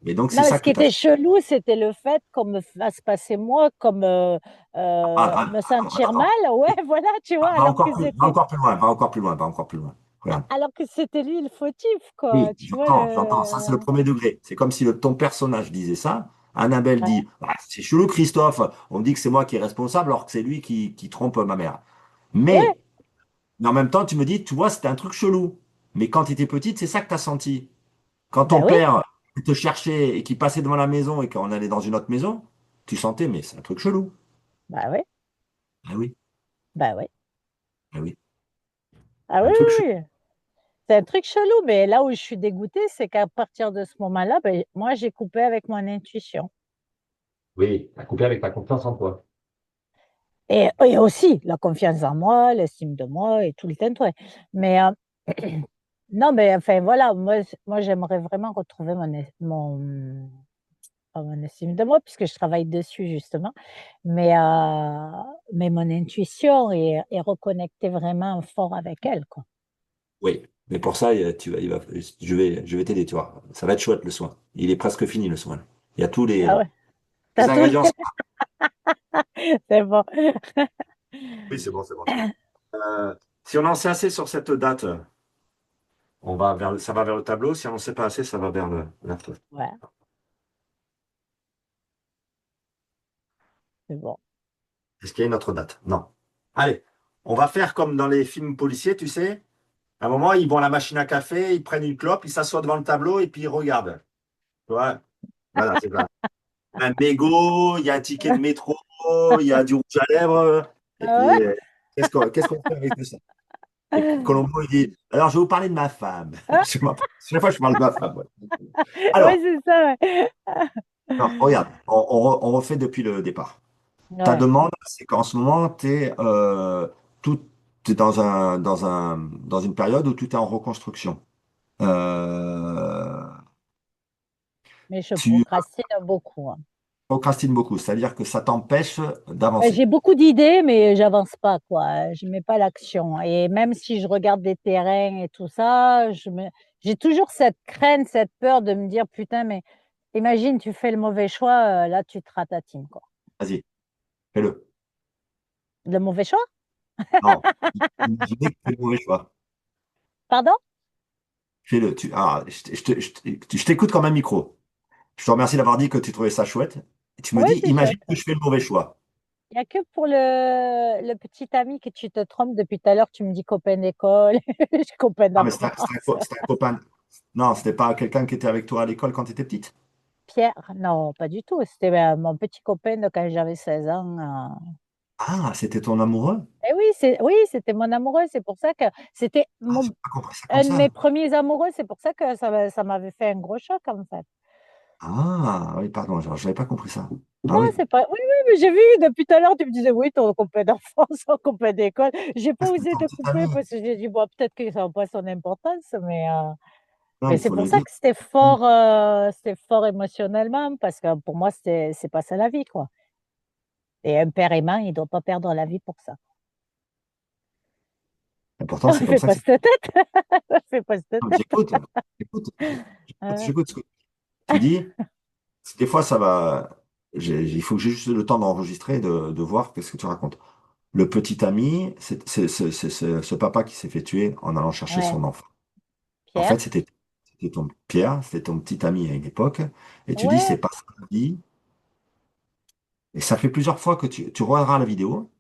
et donc, Non, c'est mais ça ce qui que tu as était fait. chelou, c'était le fait qu'on me fasse passer moi comme me sentir mal. Attends. Ouais, voilà, tu vois, Va alors que encore plus, va c'était encore plus loin, va encore plus loin, va encore plus loin. Regarde. alors que c'était lui le fautif, quoi. Oui, Tu vois j'entends, j'entends. Ça, c'est le le. premier degré. C'est comme si ton personnage disait ça. Annabelle Ouais, dit, ah, c'est chelou, Christophe. On me dit que c'est moi qui est responsable alors que c'est lui qui trompe ma mère. ouais, Mais en même temps, tu me dis, tu vois, c'était un truc chelou. Mais quand tu étais petite, c'est ça que tu as senti. Quand ton ben oui, père te cherchait et qu'il passait devant la maison et qu'on allait dans une autre maison, tu sentais, mais c'est un truc chelou. ben oui, Ah oui, ben oui. ah oui, Ah oui, un truc oui, chelou. oui. C'est un truc chelou, mais là où je suis dégoûtée, c'est qu'à partir de ce moment-là, ben, moi, j'ai coupé avec mon intuition. Oui, à couper avec ta confiance en toi. Et aussi la confiance en moi, l'estime de moi et tout le tintouin. Mais non, mais enfin voilà, moi j'aimerais vraiment retrouver pas mon estime de moi puisque je travaille dessus justement, mais, euh, mais mon intuition et reconnecter vraiment fort avec elle, quoi. Oui, mais pour ça, je vais t'aider, tu vois. Ça va être chouette le soin. Il est presque fini le soin. Il y a tous Ah ouais, les t'as tout, ingrédients. c'est bon. Oui, c'est bon, c'est bon. Si on en sait assez sur cette date, ça va vers le tableau. Si on n'en sait pas assez, ça va vers toi. Ouais, c'est bon. Est-ce qu'il y a une autre date? Non. Allez, on va faire comme dans les films policiers, tu sais. À un moment, ils vont à la machine à café, ils prennent une clope, ils s'assoient devant le tableau et puis ils regardent. Tu vois? Voilà, c'est ça. Il y a un mégot, il y a un ticket de métro, il y a du rouge à lèvres. Et Ah puis, ouais? qu'est-ce qu'on fait avec tout ça? Et Colombo, il dit, alors, je vais vous parler de ma femme. Ah, Chaque fois, je parle de ma femme. Ouais. ouais, Alors, c'est ça, ouais. non, regarde, on refait depuis le départ. Ta Ouais, demande, c'est qu'en ce moment, t'es dans une période où tout est en reconstruction. Euh, mais je Tu procrastine beaucoup, hein. procrastines beaucoup, c'est-à-dire que ça t'empêche J'ai d'avancer. beaucoup d'idées, mais j'avance pas, quoi. Je mets pas l'action. Et même si je regarde des terrains et tout ça, j'ai toujours cette crainte, cette peur de me dire, putain, mais imagine, tu fais le mauvais choix, là, tu te ratatines, quoi. Vas-y, fais-le. Le mauvais choix? Non, imaginez que tu fais le mauvais choix. Pardon? Fais-le. Je t'écoute comme un micro. Je te remercie d'avoir dit que tu trouvais ça chouette. Et tu me Oui, dis, c'est imagine chouette. que je fais le mauvais choix. Il n'y a que pour le petit ami que tu te trompes depuis tout à l'heure, tu me dis copain d'école, copain Ah, mais d'enfance. c'était un copain. Non, c'était pas quelqu'un qui était avec toi à l'école quand tu étais petite. Pierre, non, pas du tout. C'était mon petit copain de quand j'avais 16 ans. Ah, c'était ton amoureux? Et oui, c'était mon amoureux. C'est pour ça que c'était Ah, j'ai pas compris ça comme un de mes ça. premiers amoureux. C'est pour ça que ça m'avait fait un gros choc, en fait. Ah, oui, pardon, j'avais pas compris ça. Ah Non, oui. c'est pas. Oui, oui, mais j'ai vu depuis tout à l'heure, tu me disais, oui, ton copain d'enfance, ton copain d'école. J'ai Ah, pas c'était osé ton te petit couper ami. parce que j'ai dit, bon, peut-être que ça n'a pas son importance, Non, mais il c'est faut pour le ça dire. que c'était fort émotionnellement, parce que pour moi, c'est pas ça la vie, quoi. Et un père aimant, il doit pas perdre la vie pour ça. L'important, c'est comme Fais ça que pas c'est. cette tête. Fais pas cette Non, tête. j'écoute, j'écoute, Euh, j'écoute ce que tu dis. Des fois, ça va. Il faut que j'ai juste le temps d'enregistrer, de voir qu'est-ce que tu racontes. Le petit ami, c'est ce papa qui s'est fait tuer en allant chercher ouais, son enfant. En fait, Pierre. c'était ton Pierre, c'était ton petit ami à une époque. Et tu dis, c'est Ouais. pas ça la vie. Et ça fait plusieurs fois que tu regarderas la vidéo.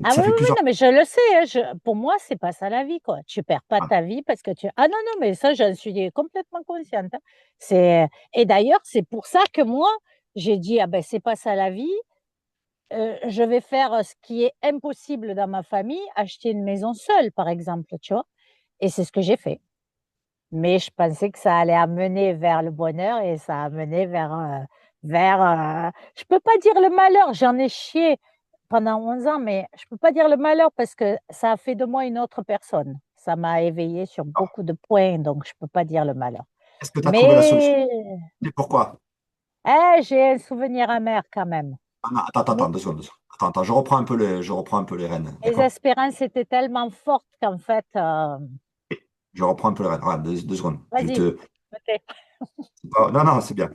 Ah oui, Ça oui, fait oui, plusieurs non, mais je le sais, hein, pour moi, c'est pas ça la vie, quoi. Tu perds pas fois. ta vie parce que tu. Ah non, non, mais ça, j'en suis complètement consciente, hein. Et d'ailleurs, c'est pour ça que moi, j'ai dit, ah ben, c'est pas ça la vie. Je vais faire ce qui est impossible dans ma famille, acheter une maison seule, par exemple, tu vois. Et c'est ce que j'ai fait. Mais je pensais que ça allait amener vers le bonheur et ça a amené je peux pas dire le malheur, j'en ai chié pendant 11 ans, mais je peux pas dire le malheur parce que ça a fait de moi une autre personne. Ça m'a éveillée sur beaucoup de points, donc je peux pas dire le malheur. Est-ce que tu as trouvé la solution? Mais Et pourquoi? j'ai un souvenir amer quand même. Ah, non, attends, Mes, 2 secondes, 2 secondes. Attends, attends, je reprends un peu les rênes, mes d'accord? espérances étaient tellement fortes qu'en fait, Je reprends un peu les rênes. Regarde, 2 secondes. vas-y. Ok. Non, non, c'est bien.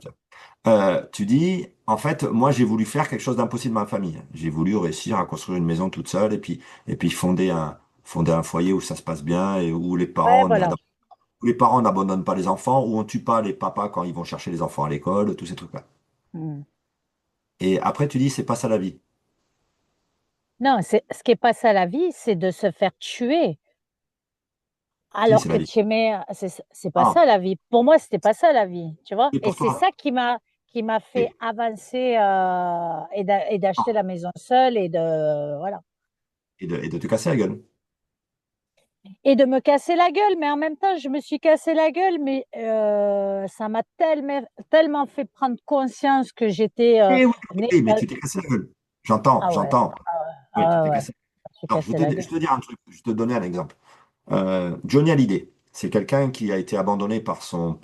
Tu dis, en fait, moi, j'ai voulu faire quelque chose d'impossible dans ma famille. J'ai voulu réussir à construire une maison toute seule et puis fonder un foyer où ça se passe bien et où Ouais, voilà. où les parents n'abandonnent pas les enfants, où on tue pas les papas quand ils vont chercher les enfants à l'école, tous ces trucs-là. Hmm. Et après, tu dis, c'est pas ça la vie. Non, ce qui est pas ça la vie, c'est de se faire tuer Si, alors c'est que la vie. tu aimais. C'est pas Ah, ça la vie. Pour moi, c'était pas ça la vie, tu vois. et Et pour c'est toi, ça qui m'a fait et, avancer et non, d'acheter la maison seule et de voilà et de te casser la gueule. et de me casser la gueule. Mais en même temps, je me suis cassé la gueule, mais ça m'a tellement fait prendre conscience que j'étais Eh oui, née. oui, mais tu t'es cassé la gueule. J'entends, Ah ouais, j'entends. Oui, tu ah t'es ouais, cassé. je me suis Alors, cassé la je gueule. vais te dire un truc, je vais te donner un exemple. Johnny Hallyday, c'est quelqu'un qui a été abandonné par son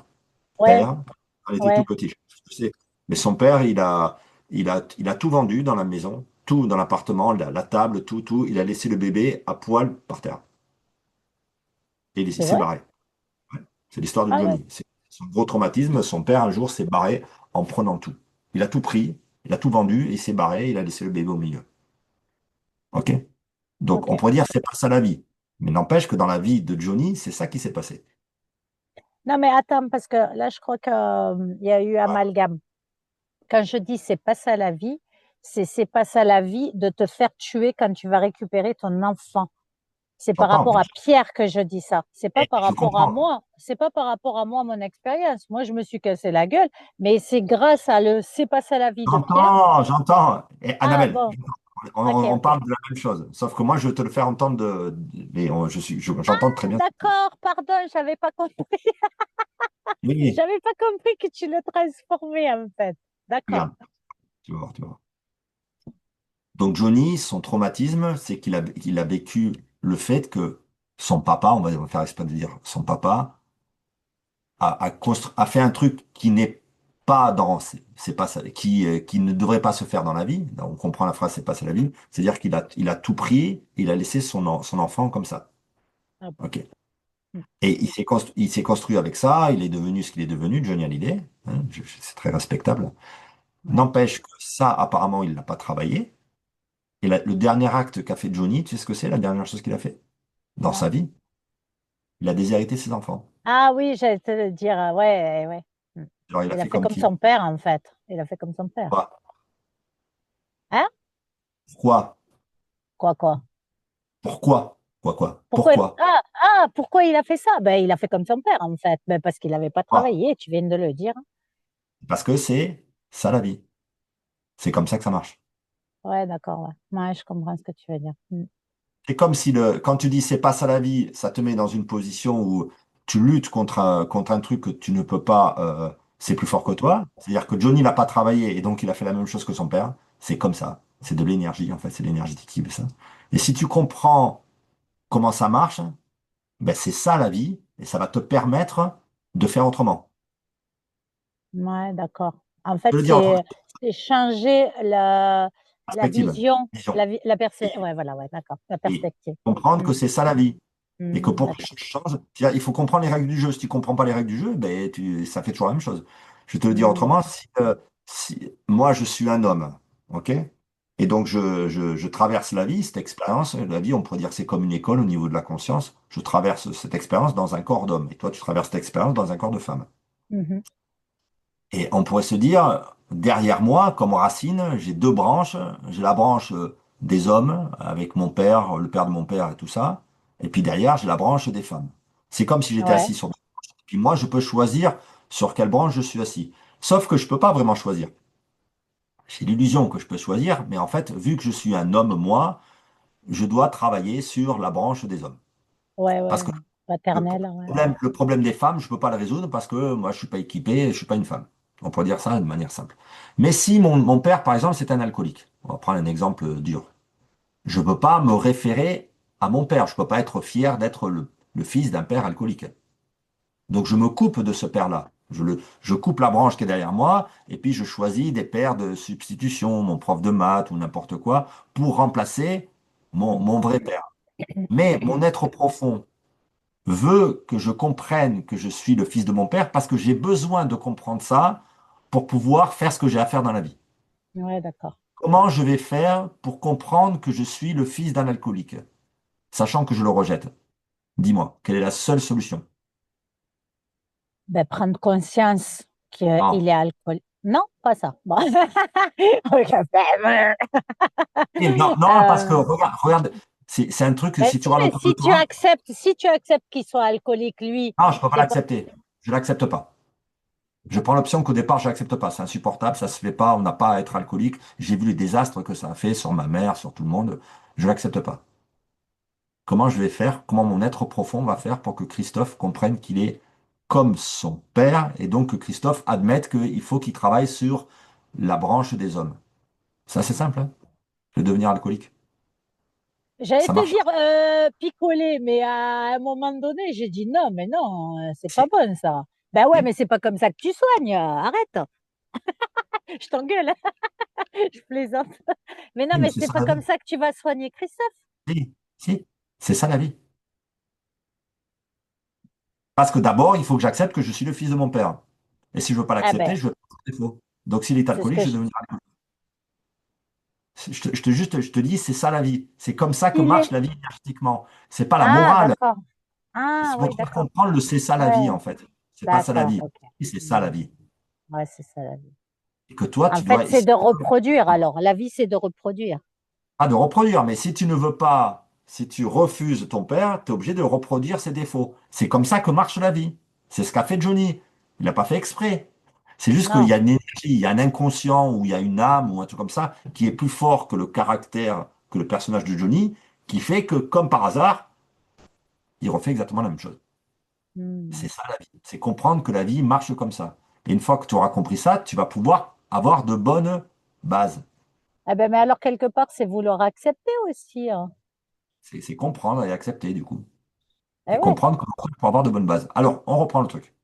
Ouais, père quand il était tout ouais, petit. Je sais. Mais son père, il a tout vendu dans la maison, tout dans l'appartement, la table, tout, tout. Il a laissé le bébé à poil par terre. Et il c'est s'est vrai. barré. Ouais. C'est l'histoire de Ah ouais, Johnny. C'est son gros traumatisme. Son père, un jour, s'est barré en prenant tout. Il a tout pris, il a tout vendu, il s'est barré, il a laissé le bébé au milieu. OK? Donc, on OK. pourrait dire c'est pas ça la vie. Mais n'empêche que dans la vie de Johnny, c'est ça qui s'est passé. Non, mais attends, parce que là, je crois qu'il y a eu Ouais. amalgame. Quand je dis c'est pas ça la vie, c'est pas ça la vie de te faire tuer quand tu vas récupérer ton enfant. C'est par J'entends, rapport à Pierre que je dis ça. C'est pas par je rapport à comprends. moi. C'est pas par rapport à moi, mon expérience. Moi, je me suis cassé la gueule, mais c'est grâce à le c'est pas ça la vie de Pierre. J'entends. Et Ah Annabelle, bon, ok, on ok. parle de la même chose. Sauf que moi, je veux te le faire entendre mais j'entends très bien. D'accord, pardon, j'avais pas compris. Oui, oui. J'avais pas compris que tu le transformais en fait. D'accord. Regarde, tu vas voir, tu vas voir. Donc Johnny, son traumatisme, c'est qu'il a vécu le fait que son papa, on va faire exprès de dire son papa, a fait un truc qui n'est pas c'est pas ça, qui ne devrait pas se faire dans la vie. On comprend la phrase, c'est pas ça la vie. C'est-à-dire il a tout pris, il a laissé son enfant comme ça. Ah bon. Ok. Et il s'est construit avec ça, il est devenu ce qu'il est devenu, Johnny Hallyday. Hein, c'est très respectable. Ouais. N'empêche que ça, apparemment, il l'a pas travaillé. Et le dernier acte qu'a fait Johnny, tu sais ce que c'est, la dernière chose qu'il a fait dans Non. sa vie? Il a déshérité ses enfants. Ah oui, j'allais te le dire. Ouais, ouais. Hmm. Alors, il a Il a fait fait comme comme qui? son père en fait. Il a fait comme son père. Quoi? Hein? Pourquoi? Quoi, quoi? Pourquoi? Quoi? Pourquoi, Pourquoi? pourquoi il a fait ça? Ben, il a fait comme son père, en fait. Ben, parce qu'il n'avait pas Pourquoi? travaillé, tu viens de le dire. Parce que c'est ça la vie. C'est comme ça que ça marche. Ouais, d'accord, ouais. Ouais, je comprends ce que tu veux dire. Mm. C'est comme si quand tu dis c'est pas ça la vie, ça te met dans une position où tu luttes contre un truc que tu ne peux pas, c'est plus fort que toi. C'est-à-dire que Johnny n'a pas travaillé et donc il a fait la même chose que son père. C'est comme ça. C'est de l'énergie, en fait. C'est l'énergie qui veut ça. Et si tu comprends comment ça marche, ben c'est ça la vie et ça va te permettre de faire autrement. Ouais, d'accord. En fait, Je veux dire autrement, c'est changer la perspective, vision, vision. ouais, voilà, ouais, d'accord, la Et perspective. comprendre Mm, que c'est ça la vie. Et que mm, pour que d'accord. ça change, c'est-à-dire, il faut comprendre les règles du jeu. Si tu comprends pas les règles du jeu, ben, ça fait toujours la même chose. Je vais te le dire Mm, autrement, moi je suis un homme, ok? Et donc je traverse la vie, cette expérience, la vie, on pourrait dire que c'est comme une école au niveau de la conscience. Je traverse cette expérience dans un corps d'homme. Et toi, tu traverses cette expérience dans un corps de femme. mhm. Et on pourrait se dire, derrière moi, comme racine, j'ai deux branches. J'ai la branche des hommes, avec mon père, le père de mon père et tout ça. Et puis derrière, j'ai la branche des femmes. C'est comme si j'étais Ouais, assis sur... Puis moi, je peux choisir sur quelle branche je suis assis. Sauf que je peux pas vraiment choisir. J'ai l'illusion que je peux choisir, mais en fait, vu que je suis un homme, moi, je dois travailler sur la branche des hommes. ouais, Parce ouais. que Le Paternelle, ouais. le problème des femmes, je ne peux pas le résoudre parce que moi, je suis pas équipé, je ne suis pas une femme. On pourrait dire ça de manière simple. Mais si mon père, par exemple, c'est un alcoolique, on va prendre un exemple dur. Je ne peux pas me référer à mon père. Je ne peux pas être fier d'être le fils d'un père alcoolique. Donc je me coupe de ce père-là. Je coupe la branche qui est derrière moi et puis je choisis des pères de substitution, mon prof de maths ou n'importe quoi, pour remplacer mon vrai père. Mais mon être profond, veut que je comprenne que je suis le fils de mon père parce que j'ai besoin de comprendre ça pour pouvoir faire ce que j'ai à faire dans la vie. Ouais, d'accord. Comment je vais faire pour comprendre que je suis le fils d'un alcoolique, sachant que je le rejette? Dis-moi, quelle est la seule solution? Ben, prendre conscience qu'il Non. est alcoolique. Non, pas ça. Bon. Ok, ben, Non, non, parce que euh, regarde, c'est un truc que ben si tu si, regardes mais autour de toi, si tu acceptes qu'il soit alcoolique, lui, non, je ne peux pas il y a pas. l'accepter. Je ne l'accepte pas. Je prends l'option qu'au départ, je n'accepte pas. C'est insupportable, ça se fait pas, on n'a pas à être alcoolique. J'ai vu les désastres que ça a fait sur ma mère, sur tout le monde. Je l'accepte pas. Comment je vais faire, comment mon être profond va faire pour que Christophe comprenne qu'il est comme son père et donc que Christophe admette qu'il faut qu'il travaille sur la branche des hommes. Ça, c'est simple, hein, de devenir alcoolique. J'allais Ça te marche. dire picoler, mais à un moment donné, j'ai dit non, mais non, c'est pas Si, bon ça. Ben ouais, si, mais c'est pas comme ça que tu soignes. Arrête, je t'engueule, je plaisante. Mais non, si, mais mais c'est c'est ça pas la comme vie. ça que tu vas soigner Christophe. Si, si, c'est ça la vie. Parce que d'abord, il faut que j'accepte que je suis le fils de mon père. Et si je veux pas Ah l'accepter, ben, je vais faire défaut. Donc s'il est c'est ce alcoolique, que je je. vais devenir alcoolique. Je te dis, c'est ça la vie. C'est comme ça que Stylé. marche la vie énergétiquement. C'est pas la Ah, morale. d'accord. Ah, C'est pour oui, te faire d'accord. comprendre le c'est ça la vie, Ouais, en fait. C'est pas ça la d'accord, vie. ok. C'est ça la Hmm. vie. Ouais, c'est ça la vie. Et que toi, En tu fait, dois c'est essayer de reproduire, alors. La vie, c'est de reproduire. pas de reproduire. Mais si tu ne veux pas, si tu refuses ton père, tu es obligé de reproduire ses défauts. C'est comme ça que marche la vie. C'est ce qu'a fait Johnny. Il n'a pas fait exprès. C'est juste qu'il Non. y a une énergie, il y a un inconscient ou il y a une âme ou un truc comme ça qui est plus fort que le caractère, que le personnage de Johnny, qui fait que, comme par hasard, il refait exactement la même chose. Hmm. C'est ça la vie. C'est comprendre que la vie marche comme ça. Et une fois que tu auras compris ça, tu vas pouvoir avoir de bonnes bases. Eh ben, mais alors, quelque part, c'est vouloir accepter aussi, hein. C'est comprendre et accepter du coup. Eh Et ouais. comprendre comment faire pour avoir de bonnes bases. Alors, on reprend le truc.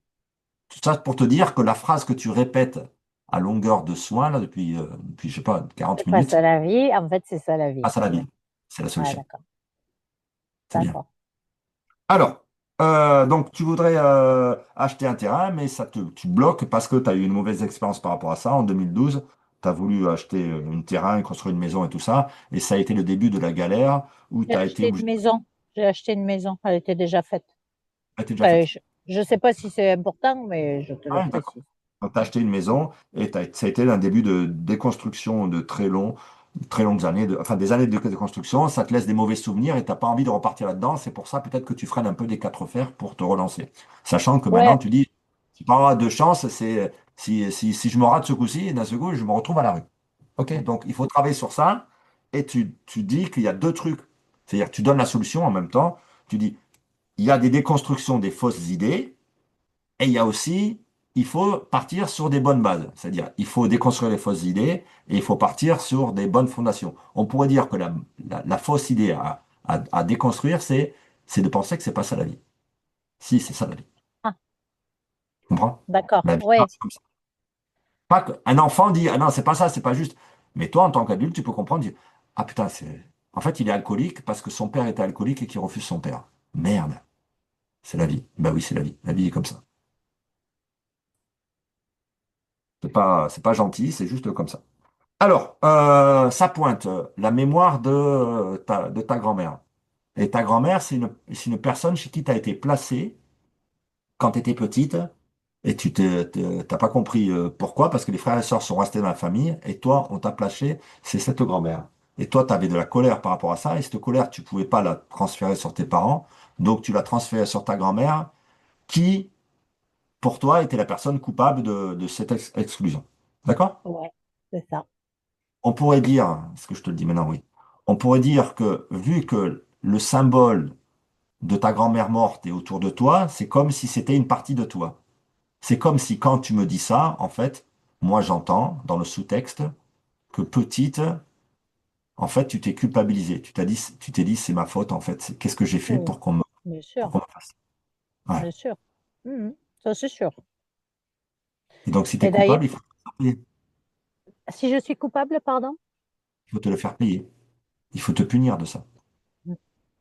Tout ça pour te dire que la phrase que tu répètes à longueur de soin, là, depuis je sais pas, 40 C'est pas ça minutes, la vie. En fait, c'est ça la vie. passe à la vie. C'est la Ouais, solution. d'accord. C'est bien. D'accord. Alors, donc tu voudrais acheter un terrain, mais tu bloques parce que tu as eu une mauvaise expérience par rapport à ça. En 2012, tu as voulu acheter un terrain, construire une maison et tout ça, et ça a été le début de la galère où J'ai tu as été acheté obligé. une maison. J'ai acheté une maison. Elle était déjà faite. Elle était déjà Enfin, faite. je sais pas si c'est important, mais je te le Ah, ouais, d'accord. précise. Donc, tu as acheté une maison et ça a été un début de déconstruction de très longues années, enfin des années de déconstruction. Ça te laisse des mauvais souvenirs et tu n'as pas envie de repartir là-dedans. C'est pour ça peut-être que tu freines un peu des quatre fers pour te relancer. Sachant que maintenant Ouais, tu dis, si pas avoir de chance, c'est si je me rate ce coup-ci, d'un seul coup, je me retrouve à la rue. OK? Donc il faut travailler sur ça et tu dis qu'il y a deux trucs. C'est-à-dire que tu donnes la solution en même temps. Tu dis, il y a des déconstructions des fausses idées. Et il y a aussi, il faut partir sur des bonnes bases. C'est-à-dire, il faut déconstruire les fausses idées et il faut partir sur des bonnes fondations. On pourrait dire que la fausse idée à déconstruire, c'est de penser que c'est pas ça la vie. Si, c'est ça la vie. ah, Tu comprends? d'accord. La vie Ouais, marche comme ça. Pas qu'un enfant dit, ah non, c'est pas ça, c'est pas juste. Mais toi, en tant qu'adulte, tu peux comprendre, dire, ah putain, en fait, il est alcoolique parce que son père était alcoolique et qu'il refuse son père. Merde, c'est la vie. Ben oui, c'est la vie. La vie est comme ça. C'est pas gentil, c'est juste comme ça. Alors, ça pointe la mémoire de ta grand-mère. Et ta grand-mère, c'est une personne chez qui tu as été placé quand tu étais petite et tu t'as pas compris pourquoi, parce que les frères et sœurs sont restés dans la famille et toi, on t'a placé, c'est cette grand-mère. Et toi, tu avais de la colère par rapport à ça et cette colère, tu pouvais pas la transférer sur tes parents, donc tu l'as transférée sur ta grand-mère qui, pour toi, était la personne coupable de cette exclusion. D'accord? ouais, c'est ça. On pourrait dire, ce que je te le dis maintenant, oui, on pourrait dire que vu que le symbole de ta grand-mère morte est autour de toi, c'est comme si c'était une partie de toi. C'est comme si quand tu me dis ça, en fait, moi j'entends dans le sous-texte que petite, en fait, tu t'es culpabilisé. Tu t'es dit, c'est ma faute, en fait. Qu'est-ce que j'ai fait Oui, pour qu'on me, bien pour sûr, qu'on me fasse? Ouais. bien sûr. Mhm, ça, c'est sûr. Et donc, si tu es Et d'ailleurs, coupable, il faut te le faire payer. si je suis coupable, pardon? Il faut te le faire payer. Il faut te punir de ça.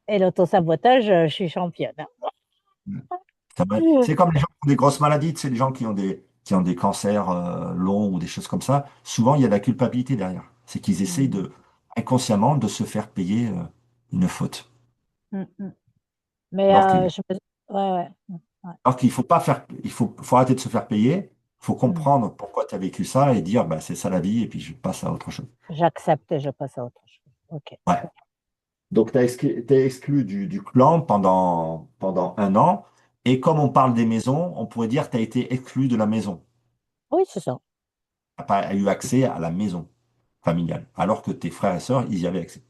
Et l'autosabotage, je suis championne. C'est comme les gens qui ont des grosses maladies, c'est les gens qui ont des cancers longs ou des choses comme ça. Souvent, il y a de la culpabilité derrière. C'est qu'ils essayent Mhm. inconsciemment de se faire payer une faute. Mhm. Mais Alors qu'il ouais, ouais, ouais. alors qu'il faut pas faire, il faut arrêter de se faire payer. Il faut Mhm. comprendre pourquoi tu as vécu ça et dire, bah, c'est ça la vie et puis je passe à autre chose. J'accepte et je passe à autre chose. OK. Ouais. Donc, tu t'es exclu du clan pendant un an. Et comme on parle des maisons, on pourrait dire que tu as été exclu de la maison. Oui, c'est ça. T'as pas eu accès à la maison familiale, alors que tes frères et sœurs, ils y avaient accès.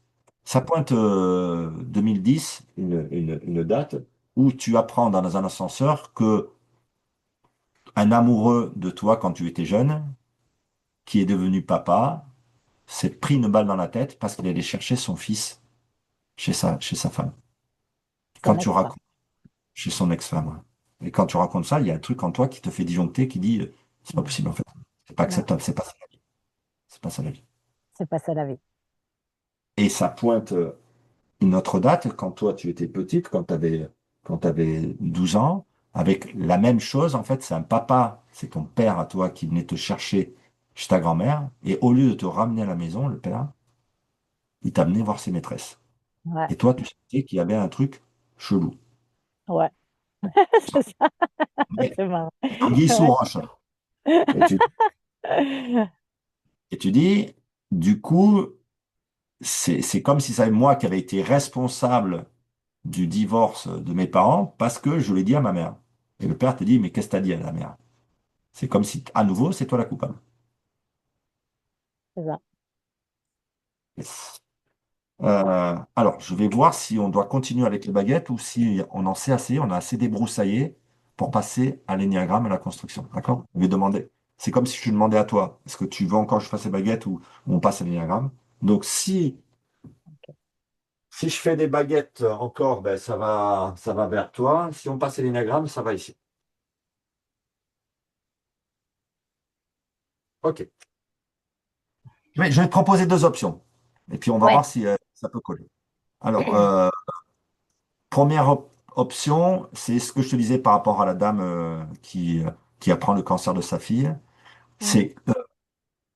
Ça pointe 2010, une date où tu apprends dans un ascenseur que un amoureux de toi quand tu étais jeune, qui est devenu papa, s'est pris une balle dans la tête parce qu'il allait chercher son fils chez sa femme. Quand Son tu ex-femme. racontes chez son ex-femme, ouais. Et quand tu racontes ça, il y a un truc en toi qui te fait disjoncter, qui dit, c'est pas Mhm. possible en fait. C'est pas Non, acceptable, c'est pas ça la vie. C'est pas ça la vie. c'est pas ça la vie. Et ça pointe une autre date, quand toi tu étais petite, quand tu avais 12 ans, avec la même chose, en fait, c'est un papa, c'est ton père à toi qui venait te chercher chez ta grand-mère, et au lieu de te ramener à la maison, le père, il t'amenait voir ses maîtresses. Ouais, Et toi, tu sentais qu'il y avait un truc chelou. ouais, c'est ça, Mais c'est marrant. Anguille sous Ouais. roche. Et tu, et tu dis, du coup, c'est comme si c'était moi qui avais été responsable du divorce de mes parents parce que je l'ai dit à ma mère. Et le père te dit, mais qu'est-ce que t'as dit à la mère? C'est comme si, à nouveau, c'est toi la coupable. C'est ça. Alors, je vais voir si on doit continuer avec les baguettes ou si on en sait assez, on a assez débroussaillé pour passer à l'énéagramme, à la construction. D'accord? Je vais demander. C'est comme si je te demandais à toi, est-ce que tu veux encore que je fasse les baguettes ou on passe à l'énéagramme? Donc, si je fais des baguettes encore, ben, ça va vers toi. Si on passe à l'énéagramme, ça va ici. OK. Je vais te proposer deux options. Et puis, on va Ouais. voir si ça peut coller. Alors, première option, c'est ce que je te disais par rapport à la dame qui apprend le cancer de sa fille. Mm.